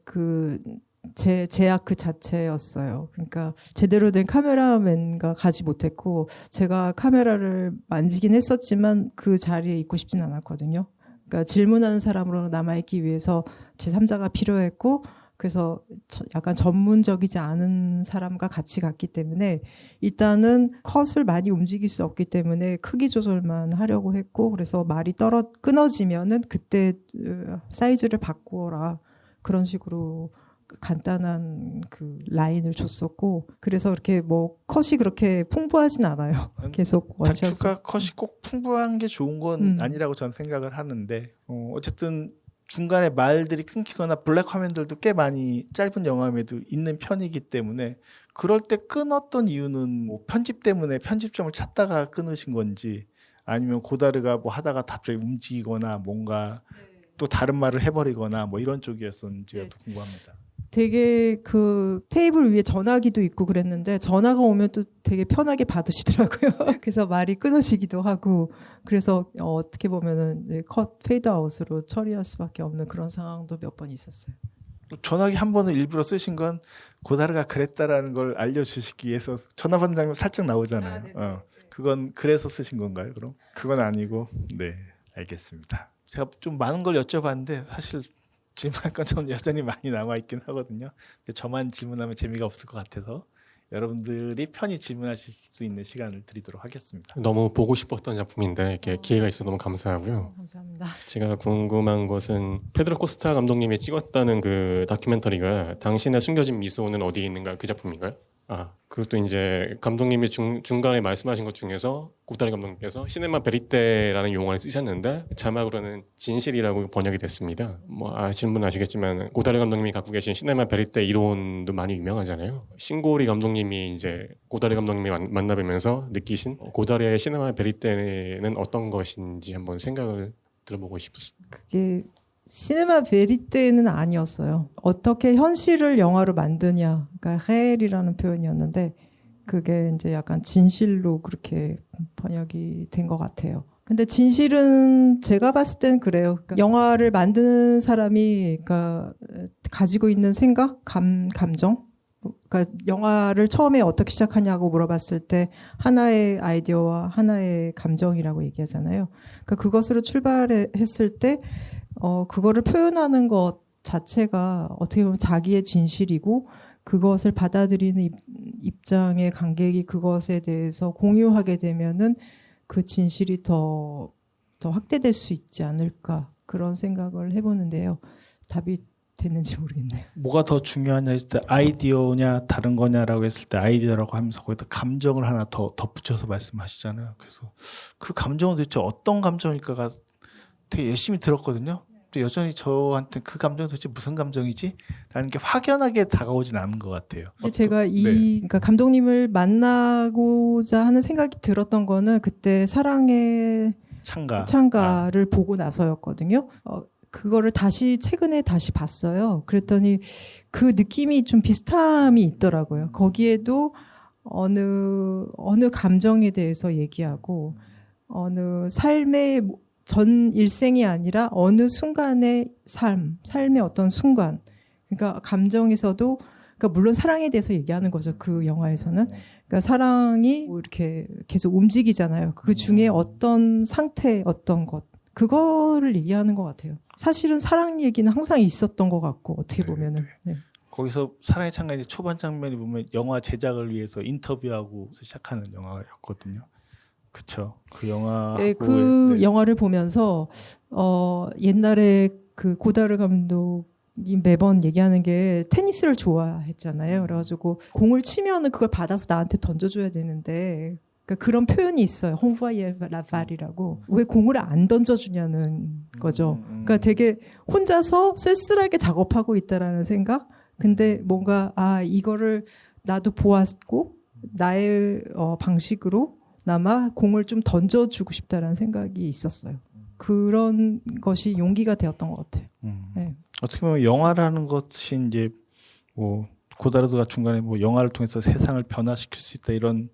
제약 그 자체였어요. 그러니까 제대로 된 카메라맨과 가지 못했고 제가 카메라를 만지긴 했었지만 그 자리에 있고 싶진 않았거든요. 그러니까 질문하는 사람으로 남아있기 위해서 제3자가 필요했고 그래서 약간 전문적이지 않은 사람과 같이 갔기 때문에 일단은 컷을 많이 움직일 수 없기 때문에 크기 조절만 하려고 했고 그래서 말이 끊어지면은 그때 사이즈를 바꾸어라 그런 식으로 간단한 그 라인을 줬었고 그래서 이렇게 뭐 컷이 그렇게 풍부하진 않아요. 계속 원샷. 단축과 컷이 꼭 풍부한 게 좋은 건 아니라고 저는 생각을 하는데 어쨌든 중간에 말들이 끊기거나 블랙 화면들도 꽤 많이 짧은 영화임에도 있는 편이기 때문에 그럴 때 끊었던 이유는 뭐 편집 때문에 편집점을 찾다가 끊으신 건지 아니면 고다르가 뭐 하다가 갑자기 움직이거나 뭔가 또 다른 말을 해버리거나 뭐 이런 쪽이었는지가 네. 또 궁금합니다. 되게 그 테이블 위에 전화기도 있고 그랬는데 전화가 오면 또 되게 편하게 받으시더라고요. 그래서 말이 끊어지기도 하고 그래서 어떻게 보면은 이제 컷 페이드아웃으로 처리할 수밖에 없는 그런 상황도 몇 번 있었어요. 전화기 한 번을 일부러 쓰신 건 고다르가 그랬다라는 걸 알려주시기 위해서 전화 받는 장면 살짝 나오잖아요. 그건 그래서 쓰신 건가요? 그럼 그건 아니고 네 알겠습니다. 제가 좀 많은 걸 여쭤봤는데 사실 질문할 건 저는 여전히 많이 남아 있긴 하거든요. 근데 저만 질문하면 재미가 없을 것 같아서 여러분들이 편히 질문하실 수 있는 시간을 드리도록 하겠습니다. 너무 보고 싶었던 작품인데 이렇게 기회가 있어서 너무 감사하고요. 감사합니다. 제가 궁금한 것은 페드로 코스타 감독님이 찍었다는 그 다큐멘터리가 당신의 숨겨진 미소는 어디에 있는가 그 작품인가요? 그리고 또 이제 감독님이 중간에 말씀하신 것 중에서 고다르 감독님께서 시네마 베리테라는 용어를 쓰셨는데 자막으로는 진실이라고 번역이 됐습니다. 뭐 아시는 분은 아시겠지만 고다르 감독님이 갖고 계신 시네마 베리테 이론도 많이 유명하잖아요. 신고리 감독님이 이제 고다르 감독님이 만나뵈면서 느끼신 고다르의 시네마 베리테는 어떤 것인지 한번 생각을 들어보고 싶습니다. 그게 시네마 베리테는 아니었어요. 어떻게 현실을 영화로 만드냐. 그러니까 헤엘이라는 표현이었는데 그게 이제 약간 진실로 그렇게 번역이 된 것 같아요. 근데 진실은 제가 봤을 땐 그래요. 그러니까 영화를 만드는 사람이 그러니까 가지고 있는 생각, 감정. 그러니까 영화를 처음에 어떻게 시작하냐고 물어봤을 때 하나의 아이디어와 하나의 감정이라고 얘기하잖아요. 그러니까 그것으로 출발했을 때 그거를 표현하는 것 자체가 어떻게 보면 자기의 진실이고 그것을 받아들이는 입장의 관객이 그것에 대해서 공유하게 되면은 그 진실이 더 확대될 수 있지 않을까 그런 생각을 해보는데요. 답이 됐는지 모르겠네요. 뭐가 더 중요하냐 했을 때 아이디어냐 다른 거냐라고 했을 때 아이디어라고 하면서 거기다 감정을 하나 더 덧붙여서 말씀하시잖아요. 그래서 그 감정은 도대체 어떤 감정일까가 되게 열심히 들었거든요. 근데 여전히 저한테 그 감정이 도대체 무슨 감정이지? 라는 게 확연하게 다가오진 않은 것 같아요. 근데 제가 네. 그러니까 감독님을 만나고자 하는 생각이 들었던 거는 그때 사랑의 창가를 보고 나서였거든요. 그거를 최근에 다시 봤어요. 그랬더니 그 느낌이 좀 비슷함이 있더라고요. 거기에도 어느 감정에 대해서 얘기하고 어느 삶의 전 일생이 아니라 어느 순간의 삶의 어떤 순간. 그러니까 감정에서도 그러니까 물론 사랑에 대해서 얘기하는 거죠. 그 영화에서는. 그러니까 사랑이 뭐 이렇게 계속 움직이잖아요. 그 중에 어떤 상태, 어떤 것. 그거를 얘기하는 것 같아요. 사실은 사랑 얘기는 항상 있었던 것 같고 어떻게 보면은. 네. 거기서 사랑의 창가 이제 초반 장면이 보면 영화 제작을 위해서 인터뷰하고 시작하는 영화였거든요. 그렇죠. 그 영화. 네, 그 영화를 보면서 옛날에 그 고다르 감독이 매번 얘기하는 게 테니스를 좋아했잖아요. 그래가지고 공을 치면은 그걸 받아서 나한테 던져줘야 되는데. 그러니까 그런 표현이 있어요. 홈부아예 라발이라고. 왜 공을 안 던져주냐는 거죠. 그러니까 되게 혼자서 쓸쓸하게 작업하고 있다라는 생각. 근데 뭔가 이거를 나도 보았고 나의 방식으로 나마 공을 좀 던져주고 싶다라는 생각이 있었어요. 그런 것이 용기가 되었던 것 같아요. 네. 어떻게 보면 영화라는 것이 이제 뭐 고다르드가 중간에 뭐 영화를 통해서 세상을 변화시킬 수 있다 이런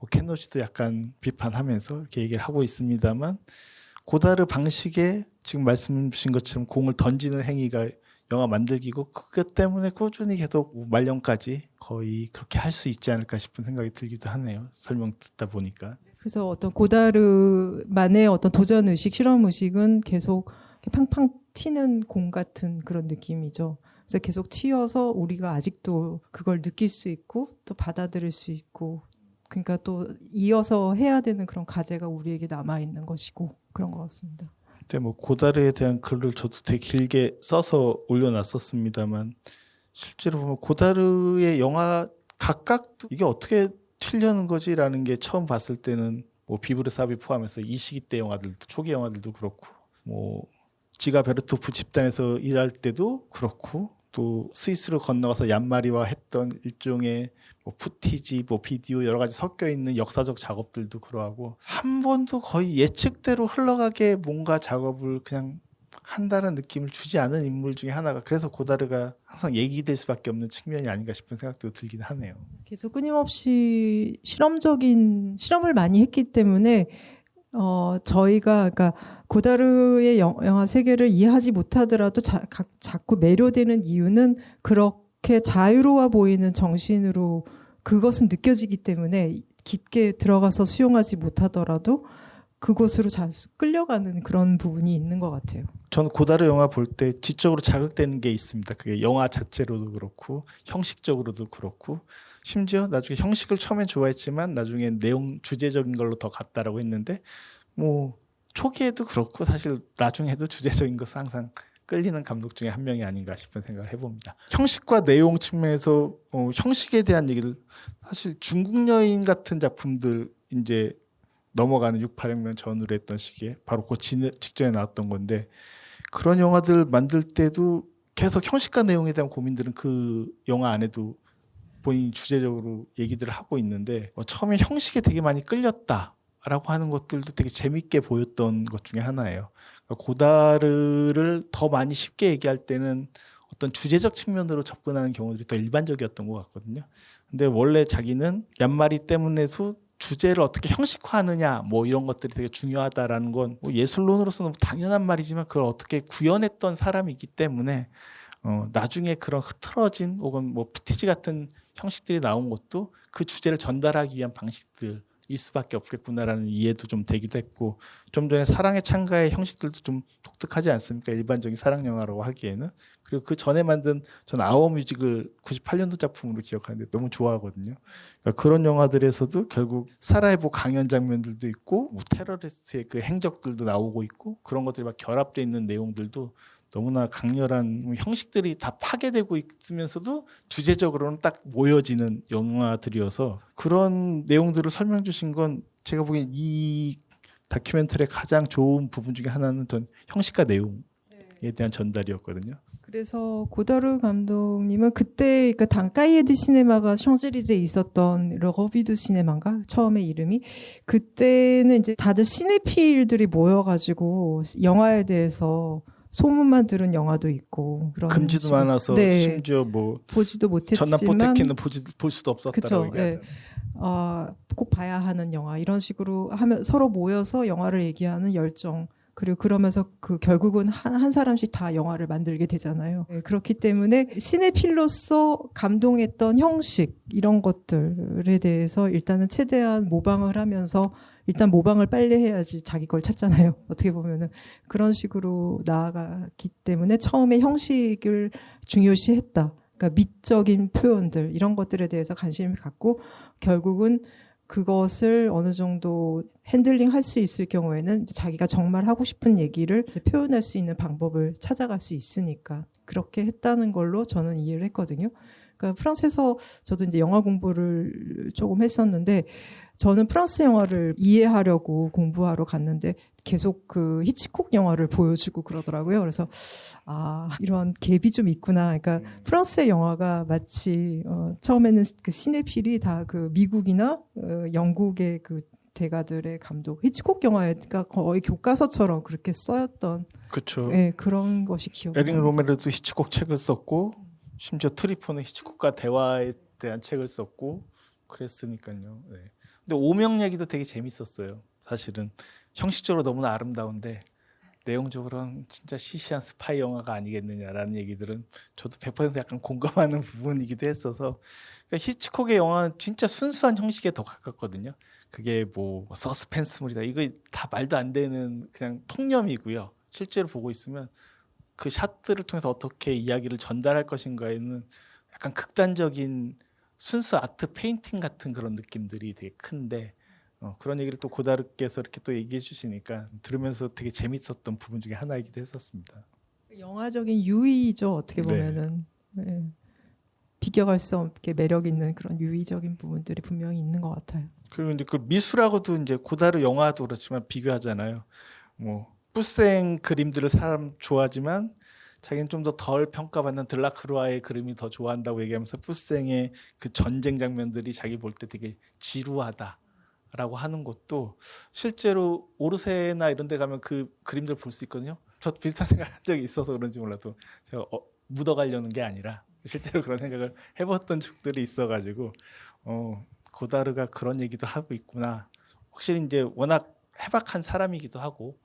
켄노시도 약간 비판하면서 이렇게 얘기를 하고 있습니다만 고다르 방식의 지금 말씀 주신 것처럼 공을 던지는 행위가 영화 만들기고 그것 때문에 꾸준히 계속 말년까지 거의 그렇게 할 수 있지 않을까 싶은 생각이 들기도 하네요. 설명 듣다 보니까. 그래서 어떤 고다르만의 어떤 도전 의식, 실험 의식은 계속 팡팡 튀는 공 같은 그런 느낌이죠. 그래서 계속 튀어서 우리가 아직도 그걸 느낄 수 있고 또 받아들일 수 있고 그러니까 또 이어서 해야 되는 그런 과제가 우리에게 남아 있는 것이고 그런 것 같습니다. 그때 뭐 고다르에 대한 글을 저도 되게 길게 써서 올려놨었습니다만 실제로 보면 고다르의 영화 각각도 이게 어떻게 튀려는 거지라는 게 처음 봤을 때는 뭐 비브르사비 포함해서 이 시기 때 영화들도 초기 영화들도 그렇고 뭐 지가 베르토프 집단에서 일할 때도 그렇고 또 스위스로 건너가서 얀마리와 했던 일종의 뭐 푸티지, 뭐 비디오 여러 가지 섞여 있는 역사적 작업들도 그러하고 한 번도 거의 예측대로 흘러가게 뭔가 작업을 그냥 한다는 느낌을 주지 않은 인물 중에 하나가 그래서 고다르가 항상 얘기될 수밖에 없는 측면이 아닌가 싶은 생각도 들긴 하네요. 계속 끊임없이 실험을 많이 했기 때문에 저희가 그러니까 고다르의 영화 세계를 이해하지 못하더라도 자꾸 매료되는 이유는 그렇게 자유로워 보이는 정신으로 그것은 느껴지기 때문에 깊게 들어가서 수용하지 못하더라도 그곳으로 자주 끌려가는 그런 부분이 있는 것 같아요. 저는 고다르 영화 볼 때 지적으로 자극되는 게 있습니다. 그게 영화 자체로도 그렇고 형식적으로도 그렇고 심지어 나중에 형식을 처음엔 좋아했지만 나중에 내용 주제적인 걸로 더 갔다라고 했는데 뭐 초기에도 그렇고 사실 나중에도 주제적인 것은 항상 끌리는 감독 중에 한 명이 아닌가 싶은 생각을 해봅니다. 형식과 내용 측면에서 형식에 대한 얘기를 사실 중국 여인 같은 작품들 이제 넘어가는 6.8혁명 전후로 했던 시기에 바로 그 직전에 나왔던 건데 그런 영화들 만들 때도 계속 형식과 내용에 대한 고민들은 그 영화 안에도 본인이 주제적으로 얘기들을 하고 있는데 처음에 형식에 되게 많이 끌렸다라고 하는 것들도 되게 재밌게 보였던 것 중에 하나예요. 고다르를 더 많이 쉽게 얘기할 때는 어떤 주제적 측면으로 접근하는 경우들이 더 일반적이었던 것 같거든요. 근데 원래 자기는 얀마리 때문에도 주제를 어떻게 형식화하느냐 뭐 이런 것들이 되게 중요하다라는 건 뭐 예술론으로서는 당연한 말이지만 그걸 어떻게 구현했던 사람이기 때문에 나중에 그런 흐트러진 혹은 뭐 푸티지 같은 형식들이 나온 것도 그 주제를 전달하기 위한 방식들일 수밖에 없겠구나라는 이해도 좀 되기도 했고 좀 전에 사랑의 창가의 형식들도 좀 독특하지 않습니까? 일반적인 사랑 영화라고 하기에는. 그리고 그 전에 만든 전 아워 뮤직을 98년도 작품으로 기억하는데 너무 좋아하거든요. 그러니까 그런 영화들에서도 결국 사라예보 강연 장면들도 있고 뭐 테러리스트의 그 행적들도 나오고 있고 그런 것들이 막 결합되어 있는 내용들도 너무나 강렬한 형식들이 다 파괴되고 있으면서도 주제적으로는 딱 모여지는 영화들이어서 그런 내용들을 설명 주신 건 제가 보기엔 이 다큐멘터리의 가장 좋은 부분 중에 하나는 전 형식과 내용에 대한 전달이었거든요. 그래서 고다르 감독님은 그때 그러니까 단카이에드 시네마가 샹젤리제에 있었던 러거비두 시네마인가 처음에 이름이 그때는 이제 다들 시네필들이 모여가지고 영화에 대해서 소문만 들은 영화도 있고 그런 금지도 식으로. 많아서 네. 심지어 뭐 보지도 못했지만 전남 포테키는 볼 수도 없었다라고 그쵸, 예. 얘기하잖아요. 꼭 봐야 하는 영화 이런 식으로 하면 서로 모여서 영화를 얘기하는 열정 그리고 그러면서 그 결국은 한 사람씩 다 영화를 만들게 되잖아요. 네, 그렇기 때문에 시네필로서 감동했던 형식 이런 것들에 대해서 일단은 최대한 모방을 하면서 일단 모방을 빨리 해야지 자기 걸 찾잖아요. 어떻게 보면은 그런 식으로 나아갔기 때문에 처음에 형식을 중요시했다. 그러니까 미적인 표현들 이런 것들에 대해서 관심을 갖고 결국은 그것을 어느 정도 핸들링 할 수 있을 경우에는 이제 자기가 정말 하고 싶은 얘기를 이제 표현할 수 있는 방법을 찾아갈 수 있으니까 그렇게 했다는 걸로 저는 이해를 했거든요. 그러니까 프랑스에서 저도 이제 영화 공부를 조금 했었는데 저는 프랑스 영화를 이해하려고 공부하러 갔는데 계속 그 히치콕 영화를 보여주고 그러더라고요. 그래서 이런 갭이 좀 있구나. 그러니까 프랑스의 영화가 마치 처음에는 그 시네필이 다 그 미국이나 영국의 그 대가들의 감독 히치콕 영화가 거의 교과서처럼 그렇게 써였던 그렇죠. 네, 그런 것이 기억이 에릭 납니다. 로메르도 히치콕 책을 썼고 심지어 트리포는 히치콕과 대화에 대한 책을 썼고 그랬으니까요. 네. 근데 오명 얘기도 되게 재밌었어요. 사실은 형식적으로 너무나 아름다운데 내용적으로는 진짜 시시한 스파이 영화가 아니겠느냐라는 얘기들은 저도 100% 약간 공감하는 부분이기도 했어서 그러니까 히치콕의 영화는 진짜 순수한 형식에 더 가깝거든요. 그게 뭐 서스펜스물이다 이거 다 말도 안 되는 그냥 통념이고요. 실제로 보고 있으면 그 샷들을 통해서 어떻게 이야기를 전달할 것인가에는 약간 극단적인 순수 아트 페인팅 같은 그런 느낌들이 되게 큰데 그런 얘기를 또 고다르께서 이렇게 또 얘기해 주시니까 들으면서 되게 재밌었던 부분 중에 하나이기도 했었습니다. 영화적인 유의죠. 어떻게 보면은 네. 비교할 수 없게 매력 있는 그런 유의적인 부분들이 분명히 있는 것 같아요. 그리고 이제 그 미술하고도 이제 고다르 영화도 그렇지만 비교하잖아요. 뭐 뿌생 그림들을 사람 좋아하지만 자기는 좀 더 덜 평가받는 들라크루아의 그림이 더 좋아한다고 얘기하면서 뿌생의 그 전쟁 장면들이 자기 볼 때 되게 지루하다라고 하는 것도 실제로 오르세나 이런 데 가면 그 그림들 볼 수 있거든요. 저 비슷한 생각을 한 적이 있어서 그런지 몰라도 제가 묻어가려는 게 아니라 실제로 그런 생각을 해봤던 적들이 있어가지고 고다르가 그런 얘기도 하고 있구나. 확실히 이제 워낙 해박한 사람이기도 하고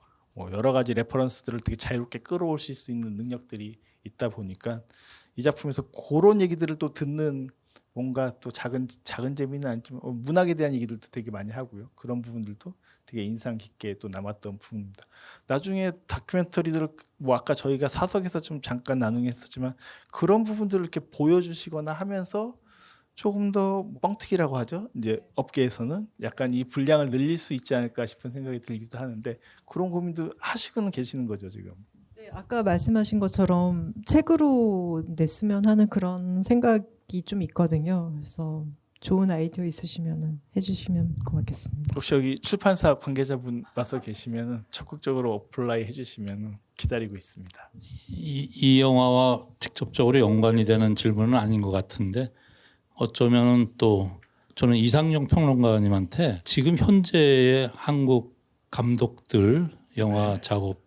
여러 가지 레퍼런스들을 되게 자유롭게 끌어올릴 수 있는 능력들이 있다 보니까 이 작품에서 그런 얘기들을 또 듣는 뭔가 또 작은 재미는 아니지만 문학에 대한 얘기들도 되게 많이 하고요. 그런 부분들도 되게 인상 깊게 또 남았던 부분입니다. 나중에 다큐멘터리들을 뭐 아까 저희가 사석에서 좀 잠깐 나누겠었지만 그런 부분들을 이렇게 보여주시거나 하면서 조금 더 뻥튀기라고 하죠. 이제 업계에서는 약간 이 분량을 늘릴 수 있지 않을까 싶은 생각이 들기도 하는데 그런 고민도 하시고는 계시는 거죠 지금. 네, 아까 말씀하신 것처럼 책으로 냈으면 하는 그런 생각이 좀 있거든요. 그래서 좋은 아이디어 있으시면 해주시면 고맙겠습니다. 혹시 여기 출판사 관계자분 와서 계시면 적극적으로 어플라이 해주시면 기다리고 있습니다. 이 영화와 직접적으로 연관이 되는 질문은 아닌 것 같은데 어쩌면 또 저는 이상영 평론가님한테 지금 현재의 한국 감독들 영화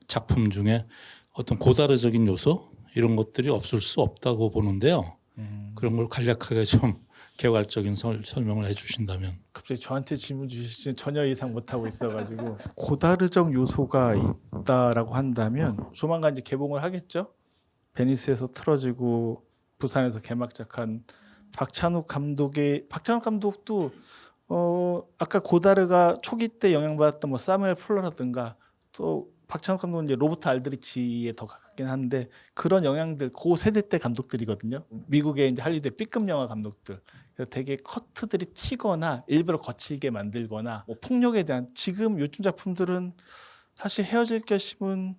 작품 중에 어떤 고다르적인 요소 이런 것들이 없을 수 없다고 보는데요. 그런 걸 간략하게 좀 개괄적인 설명을 해주신다면. 갑자기 저한테 질문 주시지 전혀 예상 못하고 있어가지고 고다르적 요소가 있다라고 한다면 조만간 이제 개봉을 하겠죠. 베니스에서 틀어지고 부산에서 개막작한 박찬욱 감독도 아까 고다르가 초기 때 영향받았던 뭐 사무엘 풀러라든가 또 박찬욱 감독은 이제 로버트 알드리치에 더 가깝긴 한데 그런 영향들 그 세대 때 감독들이거든요. 미국의 이제 할리우드의 B급 영화 감독들. 그래서 되게 커트들이 튀거나 일부러 거칠게 만들거나 뭐 폭력에 대한 지금 요즘 작품들은 사실 헤어질 결심은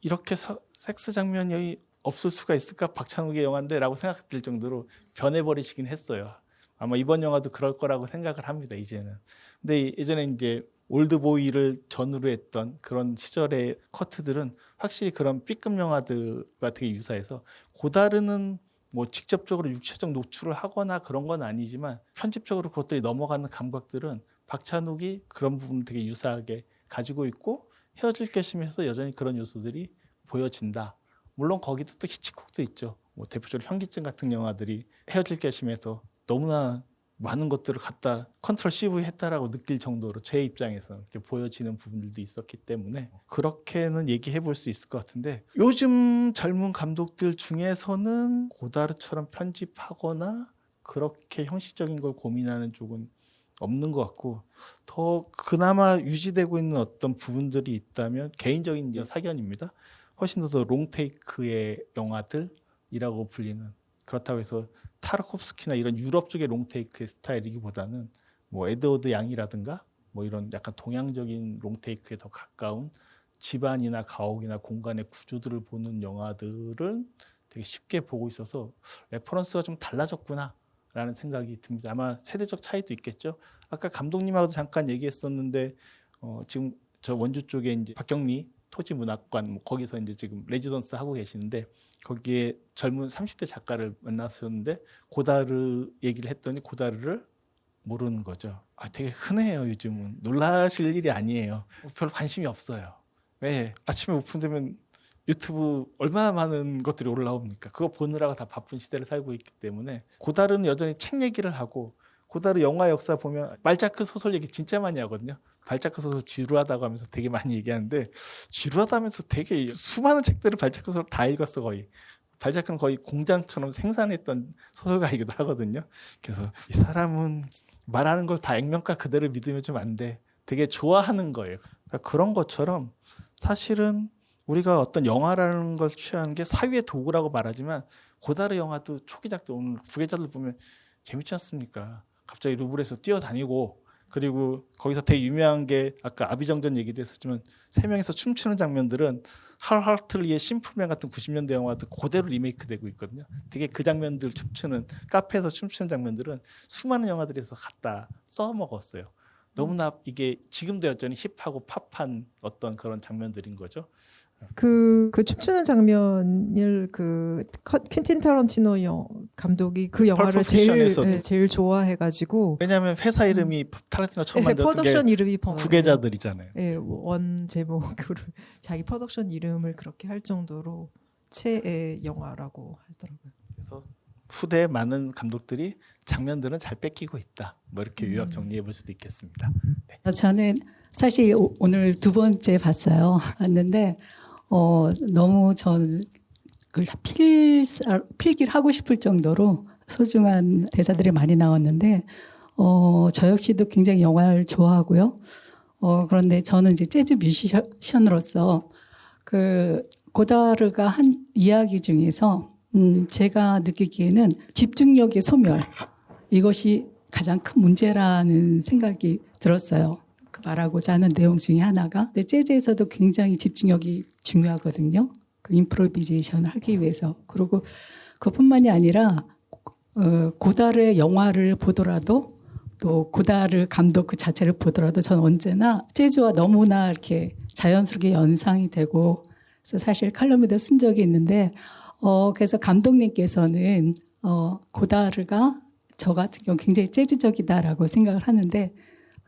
이렇게 섹스 장면이 없을 수가 있을까 박찬욱의 영화인데 라고 생각될 정도로 변해버리시긴 했어요. 아마 이번 영화도 그럴 거라고 생각을 합니다. 이제는. 근데 예전에 이제 올드보이를 전후로 했던 그런 시절의 커트들은 확실히 그런 B급 영화들과 되게 유사해서 고다르는 뭐 직접적으로 육체적 노출을 하거나 그런 건 아니지만 편집적으로 그것들이 넘어가는 감각들은 박찬욱이 그런 부분을 되게 유사하게 가지고 있고 헤어질 결심에서 여전히 그런 요소들이 보여진다. 물론 거기도 또 히치콕도 있죠. 뭐 대표적으로 현기증 같은 영화들이 헤어질 결심에서 너무나 많은 것들을 갖다 컨트롤 CV 했다라고 느낄 정도로 제 입장에서 이렇게 보여지는 부분들도 있었기 때문에 그렇게는 얘기해 볼 수 있을 것 같은데 요즘 젊은 감독들 중에서는 고다르처럼 편집하거나 그렇게 형식적인 걸 고민하는 쪽은 없는 것 같고 더 그나마 유지되고 있는 어떤 부분들이 있다면 개인적인 사견입니다. 훨씬 더 롱테이크의 영화들이라고 불리는 그렇다고 해서 타르코프스키나 이런 유럽 쪽의 롱테이크의 스타일이기보다는 뭐 에드워드 양이라든가 뭐 이런 약간 동양적인 롱테이크에 더 가까운 집안이나 가옥이나 공간의 구조들을 보는 영화들은 되게 쉽게 보고 있어서 레퍼런스가 좀 달라졌구나라는 생각이 듭니다. 아마 세대적 차이도 있겠죠. 아까 감독님하고도 잠깐 얘기했었는데 지금 저 원주 쪽에 이제 박경리 토지문학관 뭐 거기서 이제 지금 레지던스 하고 계시는데 거기에 젊은 30대 작가를 만나셨는데 고다르 얘기를 했더니 고다르를 모르는 거죠. 되게 흔해요. 요즘은 놀라실 일이 아니에요. 별로 관심이 없어요. 왜 아침에 오픈되면 유튜브 얼마나 많은 것들이 올라옵니까? 그거 보느라고 다 바쁜 시대를 살고 있기 때문에 고다르는 여전히 책 얘기를 하고 고다르 영화 역사 보면 발자크 소설 얘기 진짜 많이 하거든요. 발자크 소설 지루하다고 하면서 되게 많이 얘기하는데 지루하다면서 되게 수많은 책들을 발자크 소설 다 읽었어 거의. 발자크는 거의 공장처럼 생산했던 소설가이기도 하거든요. 그래서 이 사람은 말하는 걸 다 액면가 그대로 믿으면 좀 안 돼. 되게 좋아하는 거예요. 그러니까 그런 것처럼 사실은 우리가 어떤 영화라는 걸 취하는 게 사유의 도구라고 말하지만 고다르 영화도 초기작도 오늘 구계자들 보면 재밌지 않습니까? 갑자기 루브르에서 뛰어다니고 그리고 거기서 되게 유명한 게 아까 아비정전 얘기도 했었지만 세 명이서 춤추는 장면들은 할 하틀리의 심플맨 같은 90년대 영화도 그대로 리메이크되고 있거든요. 되게 그 장면들 춤추는 카페에서 춤추는 장면들은 수많은 영화들에서 갖다 써먹었어요. 너무나 이게 지금도 여전히 힙하고 팝한 어떤 그런 장면들인 거죠. 그 춤추는 장면을 퀸틴 타란티노 감독이 그 영화를 픽션에서도. 제일 좋아해가지고 왜냐하면 회사 이름이 타란티노 처음 네, 만들었던 프로덕션 게 이름이 후계자들이잖아요. 예, 원 제목으로 자기 프로덕션 이름을 그렇게 할 정도로 최애 영화라고 하더라고요. 그래서 후대 많은 감독들이 장면들은 잘 뺏기고 있다. 뭐 이렇게 요약 정리해 볼 수도 있겠습니다. 네. 저는 사실 오늘 두 번째 봤어요. 봤는데 너무 저는 그걸 다 필기하고 싶을 정도로 소중한 대사들이 많이 나왔는데 저 역시도 굉장히 영화를 좋아하고요. 그런데 저는 이제 재즈 뮤지션으로서 그 고다르가 한 이야기 중에서 제가 느끼기에는 집중력의 소멸 이것이 가장 큰 문제라는 생각이 들었어요. 그 말하고자 하는 내용 중에 하나가 근데 재즈에서도 굉장히 집중력이 중요하거든요. 그 임프로비제이션을 하기 위해서. 그리고 그뿐만이 아니라 고다르의 영화를 보더라도 또 고다르 감독 그 자체를 보더라도 저는 언제나 재즈와 너무나 이렇게 자연스럽게 연상이 되고 그래서 사실 칼럼에도 쓴 적이 있는데 그래서 감독님께서는 고다르가 저 같은 경우 굉장히 재즈적이다라고 생각을 하는데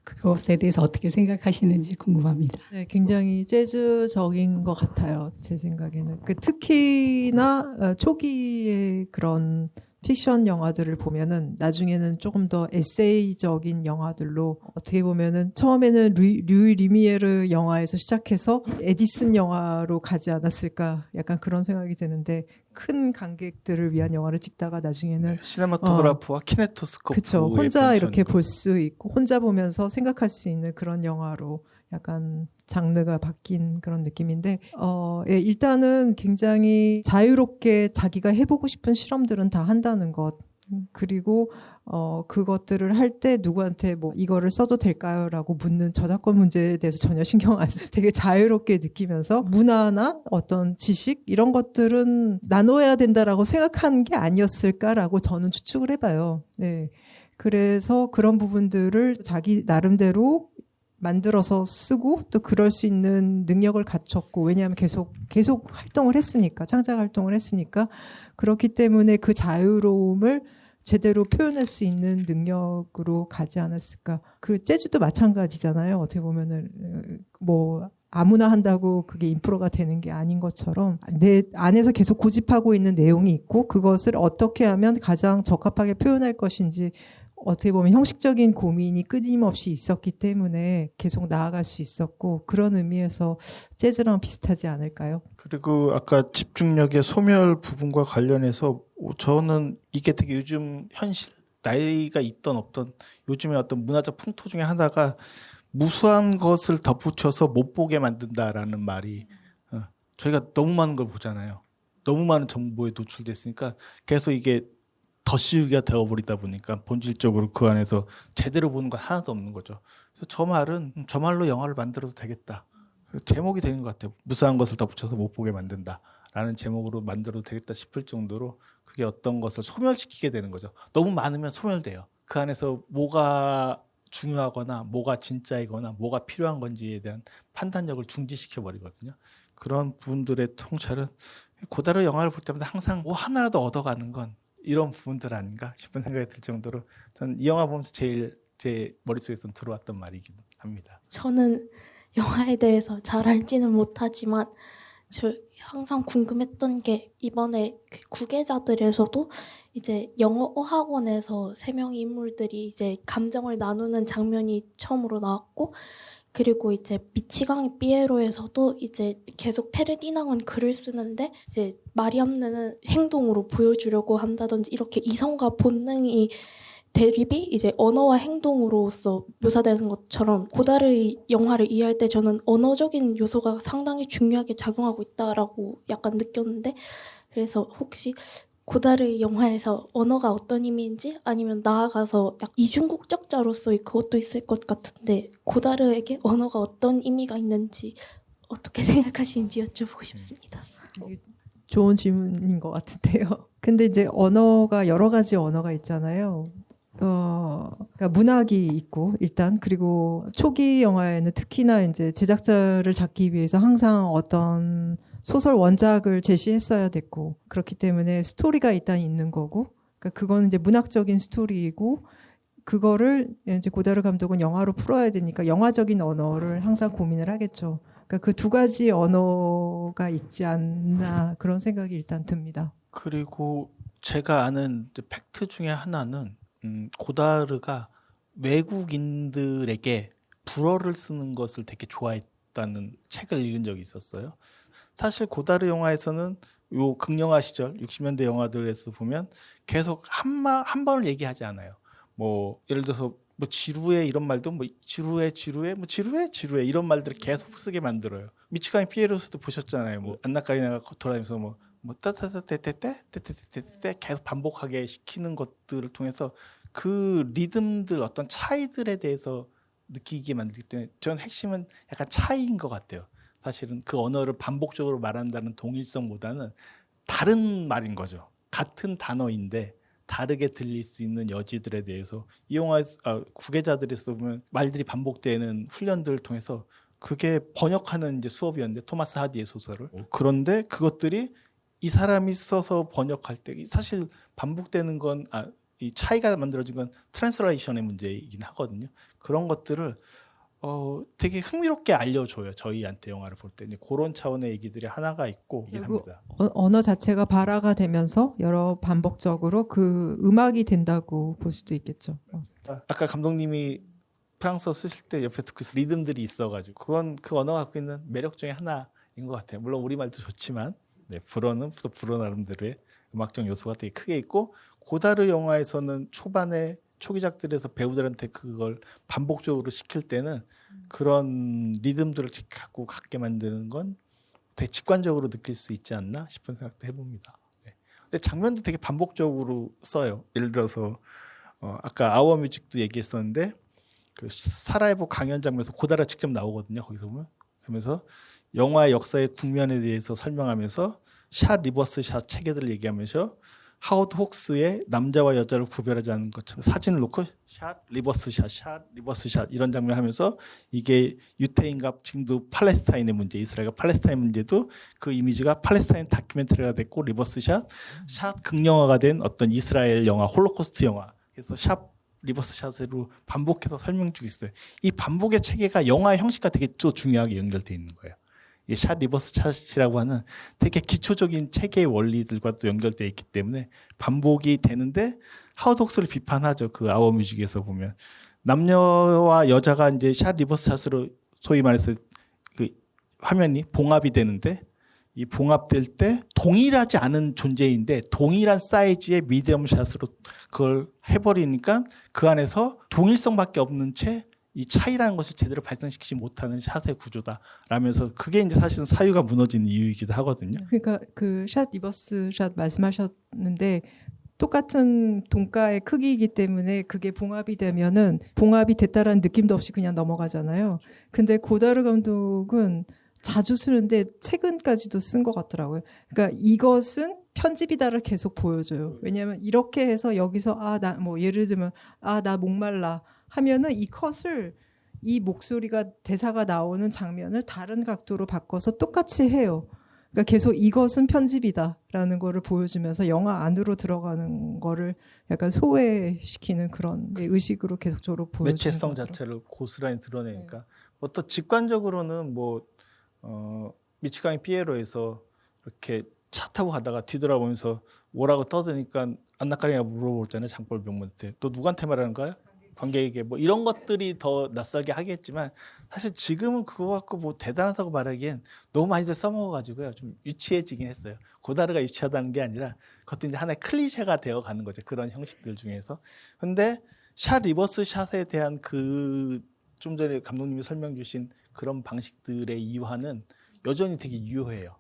그것에 대해서 어떻게 생각하시는지 궁금합니다. 네, 굉장히 재즈적인 것 같아요. 제 생각에는. 특히나 초기의 그런 픽션 영화들을 보면은 나중에는 조금 더 에세이적인 영화들로 어떻게 보면은 처음에는 류이 리미에르 영화에서 시작해서 에디슨 영화로 가지 않았을까 약간 그런 생각이 드는데 큰 관객들을 위한 영화를 찍다가 나중에는 시네마토그라프와 키네토스코프의 그쵸 혼자 이렇게 펜션이고. 볼 수 있고 혼자 보면서 생각할 수 있는 그런 영화로 약간 장르가 바뀐 그런 느낌인데 예, 일단은 굉장히 자유롭게 자기가 해보고 싶은 실험들은 다 한다는 것 그리고 그것들을 할 때 누구한테 뭐 이거를 써도 될까요라고 묻는 저작권 문제에 대해서 전혀 신경 안 쓰고 되게 자유롭게 느끼면서 문화나 어떤 지식 이런 것들은 나눠야 된다라고 생각한 게 아니었을까라고 저는 추측을 해봐요. 네. 그래서 그런 부분들을 자기 나름대로 만들어서 쓰고 또 그럴 수 있는 능력을 갖췄고 왜냐하면 계속 활동을 했으니까 창작 활동을 했으니까 그렇기 때문에 그 자유로움을 제대로 표현할 수 있는 능력으로 가지 않았을까. 그 재즈도 마찬가지잖아요. 어떻게 보면은 뭐 아무나 한다고 그게 인프로가 되는 게 아닌 것처럼 내 안에서 계속 고집하고 있는 내용이 있고 그것을 어떻게 하면 가장 적합하게 표현할 것인지 어떻게 보면 형식적인 고민이 끊임없이 있었기 때문에 계속 나아갈 수 있었고 그런 의미에서 재즈랑 비슷하지 않을까요? 그리고 아까 집중력의 소멸 부분과 관련해서 저는 이게 되게 요즘 현실 나이가 있던 없던 요즘의 어떤 문화적 풍토 중에 하나가 무수한 것을 덧붙여서 못 보게 만든다라는 말이 저희가 너무 많은 걸 보잖아요. 너무 많은 정보에 노출됐으니까 계속 이게 덧씌우기가 되어버리다 보니까 본질적으로 그 안에서 제대로 보는 건 하나도 없는 거죠. 그래서 저 말은 저 말로 영화를 만들어도 되겠다. 제목이 되는 것 같아요. 무수한 것을 덧붙여서 못 보게 만든다라는 제목으로 만들어도 되겠다 싶을 정도로 그게 어떤 것을 소멸시키게 되는 거죠. 너무 많으면 소멸돼요. 그 안에서 뭐가 중요하거나 뭐가 진짜이거나 뭐가 필요한 건지에 대한 판단력을 중지시켜 버리거든요. 그런 부분들의 통찰은 고다르 영화를 볼 때마다 항상 뭐 하나라도 얻어가는 건 이런 부분들 아닌가 싶은 생각이 들 정도로 저는 이 영화 보면서 제일 제 머릿속에서 들어왔던 말이긴 합니다. 저는 영화에 대해서 잘 알지는 못하지만 저 항상 궁금했던 게 이번에 그 구계자들에서도 이제 영어 어학원에서 3명의 인물들이 이제 감정을 나누는 장면이 처음으로 나왔고 그리고 이제 미치광이 삐에로에서도 이제 계속 페르디낭은 글을 쓰는데 이제 마리암네는 행동으로 보여주려고 한다든지 이렇게 이성과 본능이 대립이 이제 언어와 행동으로서 묘사되는 것처럼 고다르의 영화를 이해할 때 저는 언어적인 요소가 상당히 중요하게 작용하고 있다라고 약간 느꼈는데 그래서 혹시 고다르의 영화에서 언어가 어떤 의미인지 아니면 나아가서 약 이중국적자로서의 그것도 있을 것 같은데 고다르에게 언어가 어떤 의미가 있는지 어떻게 생각하시는지 여쭤보고 싶습니다. 좋은 질문인 것 같은데요. 근데 이제 언어가 여러 가지 언어가 있잖아요. 그러니까 문학이 있고 일단 그리고 초기 영화에는 특히나 이제 제작자를 잡기 위해서 항상 어떤 소설 원작을 제시했어야 됐고 그렇기 때문에 스토리가 일단 있는 거고 그러니까 그거는 이제 문학적인 스토리이고 그거를 이제 고다르 감독은 영화로 풀어야 되니까 영화적인 언어를 항상 고민을 하겠죠. 그러니까 그 두 가지 언어가 있지 않나 그런 생각이 일단 듭니다. 그리고 제가 아는 이제 팩트 중에 하나는 고다르가 외국인들에게 불어를 쓰는 것을 되게 좋아했다는 책을 읽은 적이 있었어요. 사실 고다르 영화에서는 요 극영화 시절 60년대 영화들에서 보면 계속 한 번을 얘기하지 않아요. 뭐 예를 들어서 뭐 지루해 이런 말도 뭐 지루해 뭐 지루해 이런 말들을 계속 쓰게 만들어요. 미치광이 피에로스도 보셨잖아요. 뭐 안나 카리나가 돌아다니면서 뭐 따따따떼떼떼떼떼떼떼 계속 반복하게 시키는 것들을 통해서 그 리듬들 어떤 차이들에 대해서 느끼게 만들기 때문에 저는 핵심은 약간 차이인 것 같아요. 사실은 그 언어를 반복적으로 말한다는 동일성보다는 다른 말인 거죠. 같은 단어인데 다르게 들릴 수 있는 여지들에 대해서 이 영화 구계자들에서 보면 말들이 반복되는 훈련들을 통해서 그게 번역하는 이제 수업이었는데 토마스 하디의 소설을 그런데 그것들이 이 사람이 써서 번역할 때 사실 반복되는 건 이 차이가 만들어진 건 트랜스레이션의 문제이긴 하거든요. 그런 것들을 되게 흥미롭게 알려줘요. 저희한테 영화를 볼 때 그런 차원의 얘기들이 하나가 있고 이긴 합니다. 언어 자체가 발화가 되면서 여러 반복적으로 그 음악이 된다고 볼 수도 있겠죠. 아까 감독님이 프랑스어 쓰실 때 옆에 듣고 리듬들이 있어가지고 그건 그 언어가 갖고 있는 매력 중에 하나인 것 같아요. 물론 우리말도 좋지만 불어는 또 불어 나름대로의 음악적 요소가 되게 크게 있고 고다르 영화에서는 초반에 초기작들에서 배우들한테 그걸 반복적으로 시킬 때는 그런 리듬들을 갖고 갖게 만드는 건 되게 직관적으로 느낄 수 있지 않나 싶은 생각도 해봅니다. 근데 장면도 되게 반복적으로 써요. 예를 들어서 아까 아워 뮤직도 얘기했었는데 그 사라예보 강연 장면에서 고다르가 직접 나오거든요. 거기서 보면 그러면서 영화의 역사의 국면에 대해서 설명하면서 샷 리버스 샷 체계들을 얘기하면서 하워드 혹스의 남자와 여자를 구별하지 않는 것처럼 사진을 놓고 샷 리버스 샷 이런 장면 하면서 이게 유태인과 지금도 팔레스타인의 문제 이스라엘과 팔레스타인 문제도 그 이미지가 팔레스타인 다큐멘터리가 됐고 리버스 샷 극영화가 된 어떤 이스라엘 영화 홀로코스트 영화 그래서 샷 리버스 샷으로 반복해서 설명 주고 있어요. 이 반복의 체계가 영화의 형식과 되게 또 중요하게 연결되어 있는 거예요. 이 샷 리버스 샷이라고 하는 되게 기초적인 체계의 원리들과 또 연결되어 있기 때문에 반복이 되는데 하워드 혹스를 비판하죠. 그 아워 뮤직에서 보면 남녀와 여자가 이제 샷 리버스 샷으로 소위 말해서 그 화면이 봉합이 되는데 이 봉합될 때 동일하지 않은 존재인데 동일한 사이즈의 미디엄 샷으로 그걸 해버리니까 그 안에서 동일성밖에 없는 채 이 차이라는 것을 제대로 발생시키지 못하는 샷의 구조다라면서 그게 이제 사실은 사유가 무너지는 이유이기도 하거든요. 그러니까 그 샷 리버스 샷 말씀하셨는데 똑같은 동가의 크기이기 때문에 그게 봉합이 되면은 봉합이 됐다라는 느낌도 없이 그냥 넘어가잖아요. 근데 고다르 감독은 자주 쓰는데 최근까지도 쓴 것 같더라고요. 그러니까 이것은 편집이다를 계속 보여줘요. 왜냐하면 이렇게 해서 여기서 나 뭐 예를 들면 나 목말라 하면은 이 컷을 이 목소리가 대사가 나오는 장면을 다른 각도로 바꿔서 똑같이 해요. 그러니까 계속 이것은 편집이다라는 거를 보여주면서 영화 안으로 들어가는 거를 약간 소외시키는 그런 의식으로 계속적으로 보여주는 매체성 것 같더라고요. 자체를 고스란히 드러내니까 어떤 직관적으로는 뭐 미치광이 피에로에서 이렇게 차 타고 가다가 뒤돌아보면서 뭐라고 떠드니까 안나 카리나가 물어보잖아요. 장벌 병문한테 또 누구한테 말하는 거야? 관객에게 뭐 이런 것들이 더 낯설게 하겠지만 사실 지금은 그거 갖고 뭐 대단하다고 말하기엔 너무 많이들 써먹어가지고요 좀 유치해지긴 했어요. 고다르가 유치하다는 게 아니라 그것도 이제 하나의 클리셰가 되어가는 거죠. 그런 형식들 중에서. 근데 샷 리버스 샷에 대한 그 좀 전에 감독님이 설명 주신 그런 방식들의 이화는 여전히 되게 유효해요.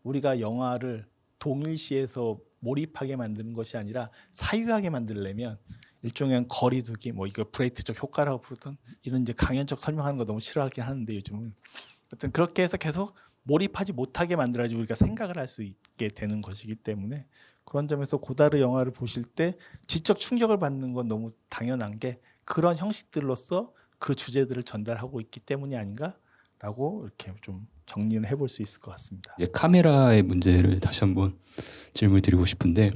우리가 영화를 동일시에서 몰입하게 만드는 것이 아니라 사유하게 만들려면 일종의 거리두기 뭐 이거 브레이트적 효과라고 부르던 이런 이제 강연적 설명하는 거 너무 싫어하긴 하는데 요즘은 하여튼 그렇게 해서 계속 몰입하지 못하게 만들어야지 우리가 생각을 할 수 있게 되는 것이기 때문에 그런 점에서 고다르 영화를 보실 때 지적 충격을 받는 건 너무 당연한 게 그런 형식들로서 그 주제들을 전달하고 있기 때문이 아닌가라고 이렇게 좀 정리는 해볼 수 있을 것 같습니다. 이제 카메라의 문제를 다시 한번 질문을 드리고 싶은데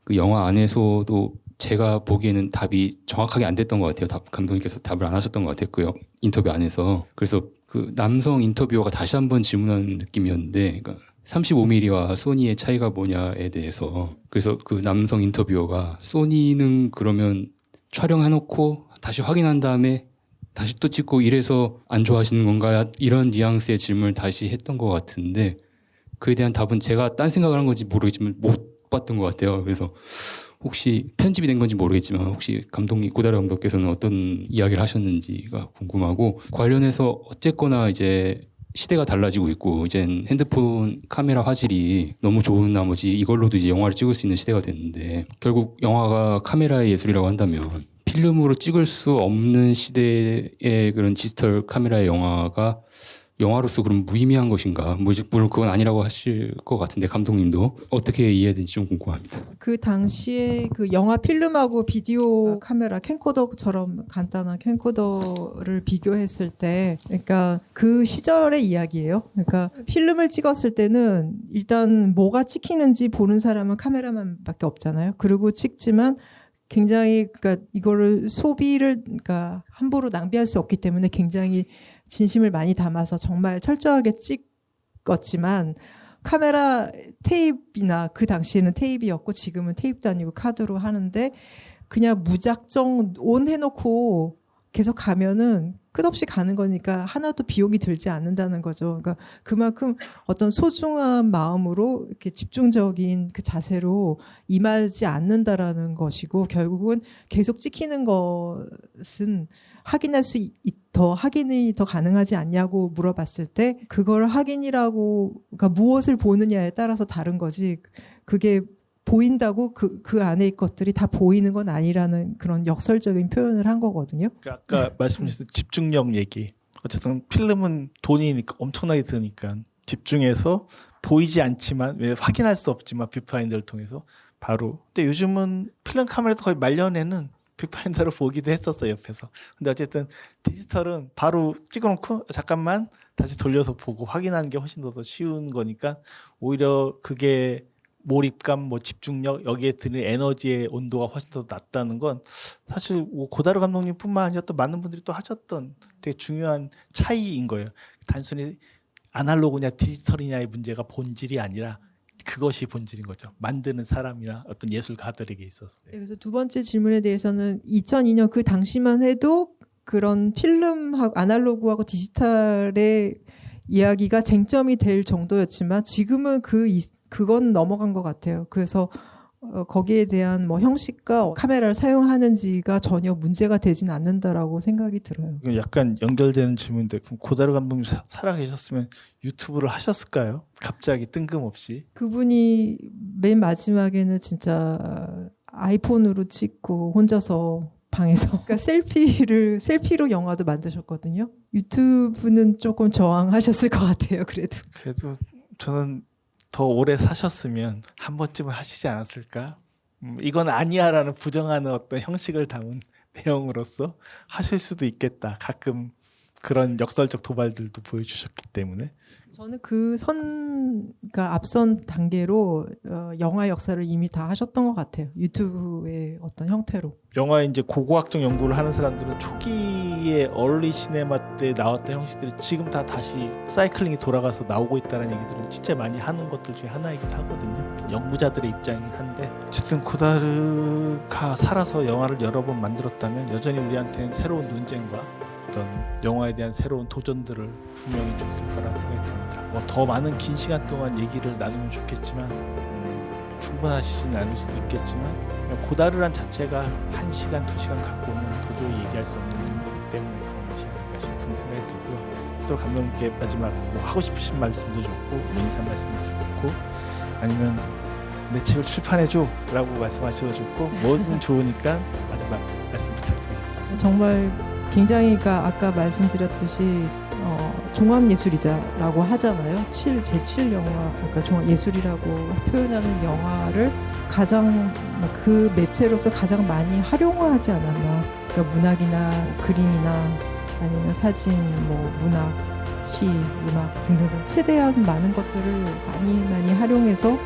그 영화 안에서도 제가 보기에는 답이 정확하게 안 됐던 것 같아요. 감독님께서 답을 안 하셨던 것 같아요. 그 인터뷰 안에서. 그래서 그 남성 인터뷰어가 다시 한번 질문하는 느낌이었는데 그러니까 35mm와 소니의 차이가 뭐냐에 대해서 그래서 그 남성 인터뷰어가 소니는 그러면 촬영해놓고 다시 확인한 다음에 다시 또 찍고 이래서 안 좋아하시는 건가 이런 뉘앙스의 질문을 다시 했던 것 같은데 그에 대한 답은 제가 딴 생각을 한 건지 모르겠지만 못 봤던 것 같아요. 그래서 혹시 편집이 된 건지 모르겠지만 혹시 고다르 감독께서는 어떤 이야기를 하셨는지가 궁금하고 관련해서 어쨌거나 이제 시대가 달라지고 있고 이젠 핸드폰 카메라 화질이 너무 좋은 나머지 이걸로도 이제 영화를 찍을 수 있는 시대가 됐는데 결국 영화가 카메라의 예술이라고 한다면 필름으로 찍을 수 없는 시대의 그런 디지털 카메라의 영화가 영화로서 그럼 무의미한 것인가? 물론 그건 아니라고 하실 것 같은데 감독님도 어떻게 이해되는지 좀 궁금합니다. 그 당시에 그 영화 필름하고 비디오 카메라 캠코더처럼 간단한 캠코더를 비교했을 때, 그러니까 그 시절의 이야기예요. 그러니까 필름을 찍었을 때는 일단 뭐가 찍히는지 보는 사람은 카메라만밖에 없잖아요. 그리고 찍지만 굉장히 그러니까 이거를 소비를 그러니까 함부로 낭비할 수 없기 때문에 굉장히 진심을 많이 담아서 정말 철저하게 찍었지만 카메라 테이프나 그 당시에는 테이프였고 지금은 테이프도 아니고 카드로 하는데 그냥 무작정 온 해놓고 계속 가면은 끝없이 가는 거니까 하나도 비용이 들지 않는다는 거죠. 그러니까 그만큼 어떤 소중한 마음으로 이렇게 집중적인 그 자세로 임하지 않는다라는 것이고 결국은 계속 찍히는 것은 확인이 더 가능하지 않냐고 물어봤을 때 그걸 확인이라고 그러니까 무엇을 보느냐에 따라서 다른 거지 그게 보인다고 그 안에 것들이 다 보이는 건 아니라는 그런 역설적인 표현을 한 거거든요. 그러니까 아까 말씀하셨던 집중력 얘기. 어쨌든 필름은 돈이 엄청나게 드니까 집중해서 보이지 않지만 왜 확인할 수 없지만 뷰파인더를 통해서 바로. 근데 요즘은 필름 카메라도 거의 말년에는 뷰파인더로 보기도 했었어요 옆에서. 근데 어쨌든 디지털은 바로 찍어놓고 잠깐만 다시 돌려서 보고 확인하는 게 훨씬 더 쉬운 거니까 오히려 그게 몰입감, 집중력 여기에 드는 에너지의 온도가 훨씬 더 낮다는 건 사실 고다르 감독님뿐만 아니라 또 많은 분들이 또 하셨던 되게 중요한 차이인 거예요. 단순히 아날로그냐 디지털이냐의 문제가 본질이 아니라 그것이 본질인 거죠. 만드는 사람이나 어떤 예술가들에게 있어서. 네, 그래서 두 번째 질문에 대해서는 2002년 그 당시만 해도 그런 필름하고 아날로그하고 디지털의 이야기가 쟁점이 될 정도였지만 지금은 그건 넘어간 것 같아요. 그래서 거기에 대한 형식과 카메라를 사용하는지가 전혀 문제가 되지는 않는다라고 생각이 들어요. 약간 연결되는 질문인데 그럼 고다르 감독님 살아계셨으면 유튜브를 하셨을까요? 갑자기 뜬금없이. 그분이 맨 마지막에는 진짜 아이폰으로 찍고 혼자서 방에서 그러니까 셀피로 영화도 만드셨거든요. 유튜브는 조금 저항하셨을 것 같아요. 그래도 저는 더 오래 사셨으면 한 번쯤은 하시지 않았을까? 이건 아니야라는 부정하는 어떤 형식을 담은 내용으로서 하실 수도 있겠다. 가끔 그런 역설적 도발들도 보여주셨기 때문에. 저는 그러니까 앞선 단계로 영화 역사를 이미 다 하셨던 것 같아요. 유튜브의 어떤 형태로. 영화의 이제 고고학적 연구를 하는 사람들은 초기에 얼리 시네마 때 나왔던 형식들이 지금 다 다시 사이클링이 돌아가서 나오고 있다는 얘기들을 진짜 많이 하는 것들 중에 하나이기도 하거든요. 연구자들의 입장이긴 한데 어쨌든 고다르가 살아서 영화를 여러 번 만들었다면 여전히 우리한테는 새로운 논쟁과 어떤 영화에 대한 새로운 도전들을 분명히 줬을 거라 생각이 듭니다. 더 많은 긴 시간 동안 얘기를 나누면 좋겠지만 충분하시진 않을 수도 있겠지만 고다르란 자체가 1시간, 2시간 갖고는 도저히 얘기할 수 없는 인물이기 때문에 그런 것이 아닐까 싶은 생각이 들고요. 또 감독님께 마지막 하고 싶으신 말씀도 좋고 인사 말씀도 좋고 아니면 내 책을 출판해줘 라고 말씀하셔도 좋고 뭐든 좋으니까 마지막 말씀 부탁드리겠습니다. 정말 굉장히 아까 말씀드렸듯이 종합예술이자라고 하잖아요. 제7 영화, 그러니까 종합예술이라고 표현하는 영화를 가장 그 매체로서 가장 많이 활용하지 않았나. 그러니까 문학이나 그림이나 아니면 사진, 뭐 문학, 시, 음악 등등등 최대한 많은 것들을 많이 활용해서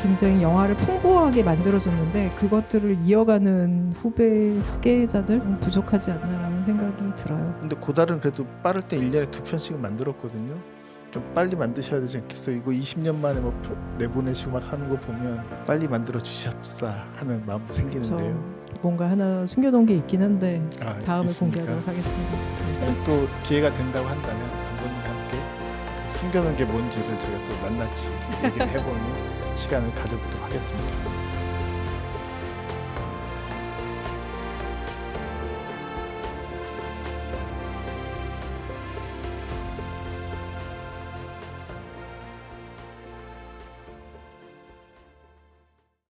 굉장히 영화를 풍부하게 만들어줬는데 그것들을 이어가는 후계자들 부족하지 않나라는 생각이 들어요. 근데 고달은 그래도 빠를 때 1년에 2편씩은 만들었거든요. 좀 빨리 만드셔야 되지 않겠어요? 이거 20년 만에 뭐 내보내시고 막 하는 거 보면 빨리 만들어 주십사 하는 마음도 생기는데요. 뭔가 하나 숨겨놓은 게 있긴 한데 아, 다음에 있습니까? 공개하도록 하겠습니다. 또 기회가 된다고 한다면 감독님과 함께 그 숨겨놓은 게 뭔지를 제가 또 낱낱이 얘기를 해보는 시간을 가져보도록 하겠습니다.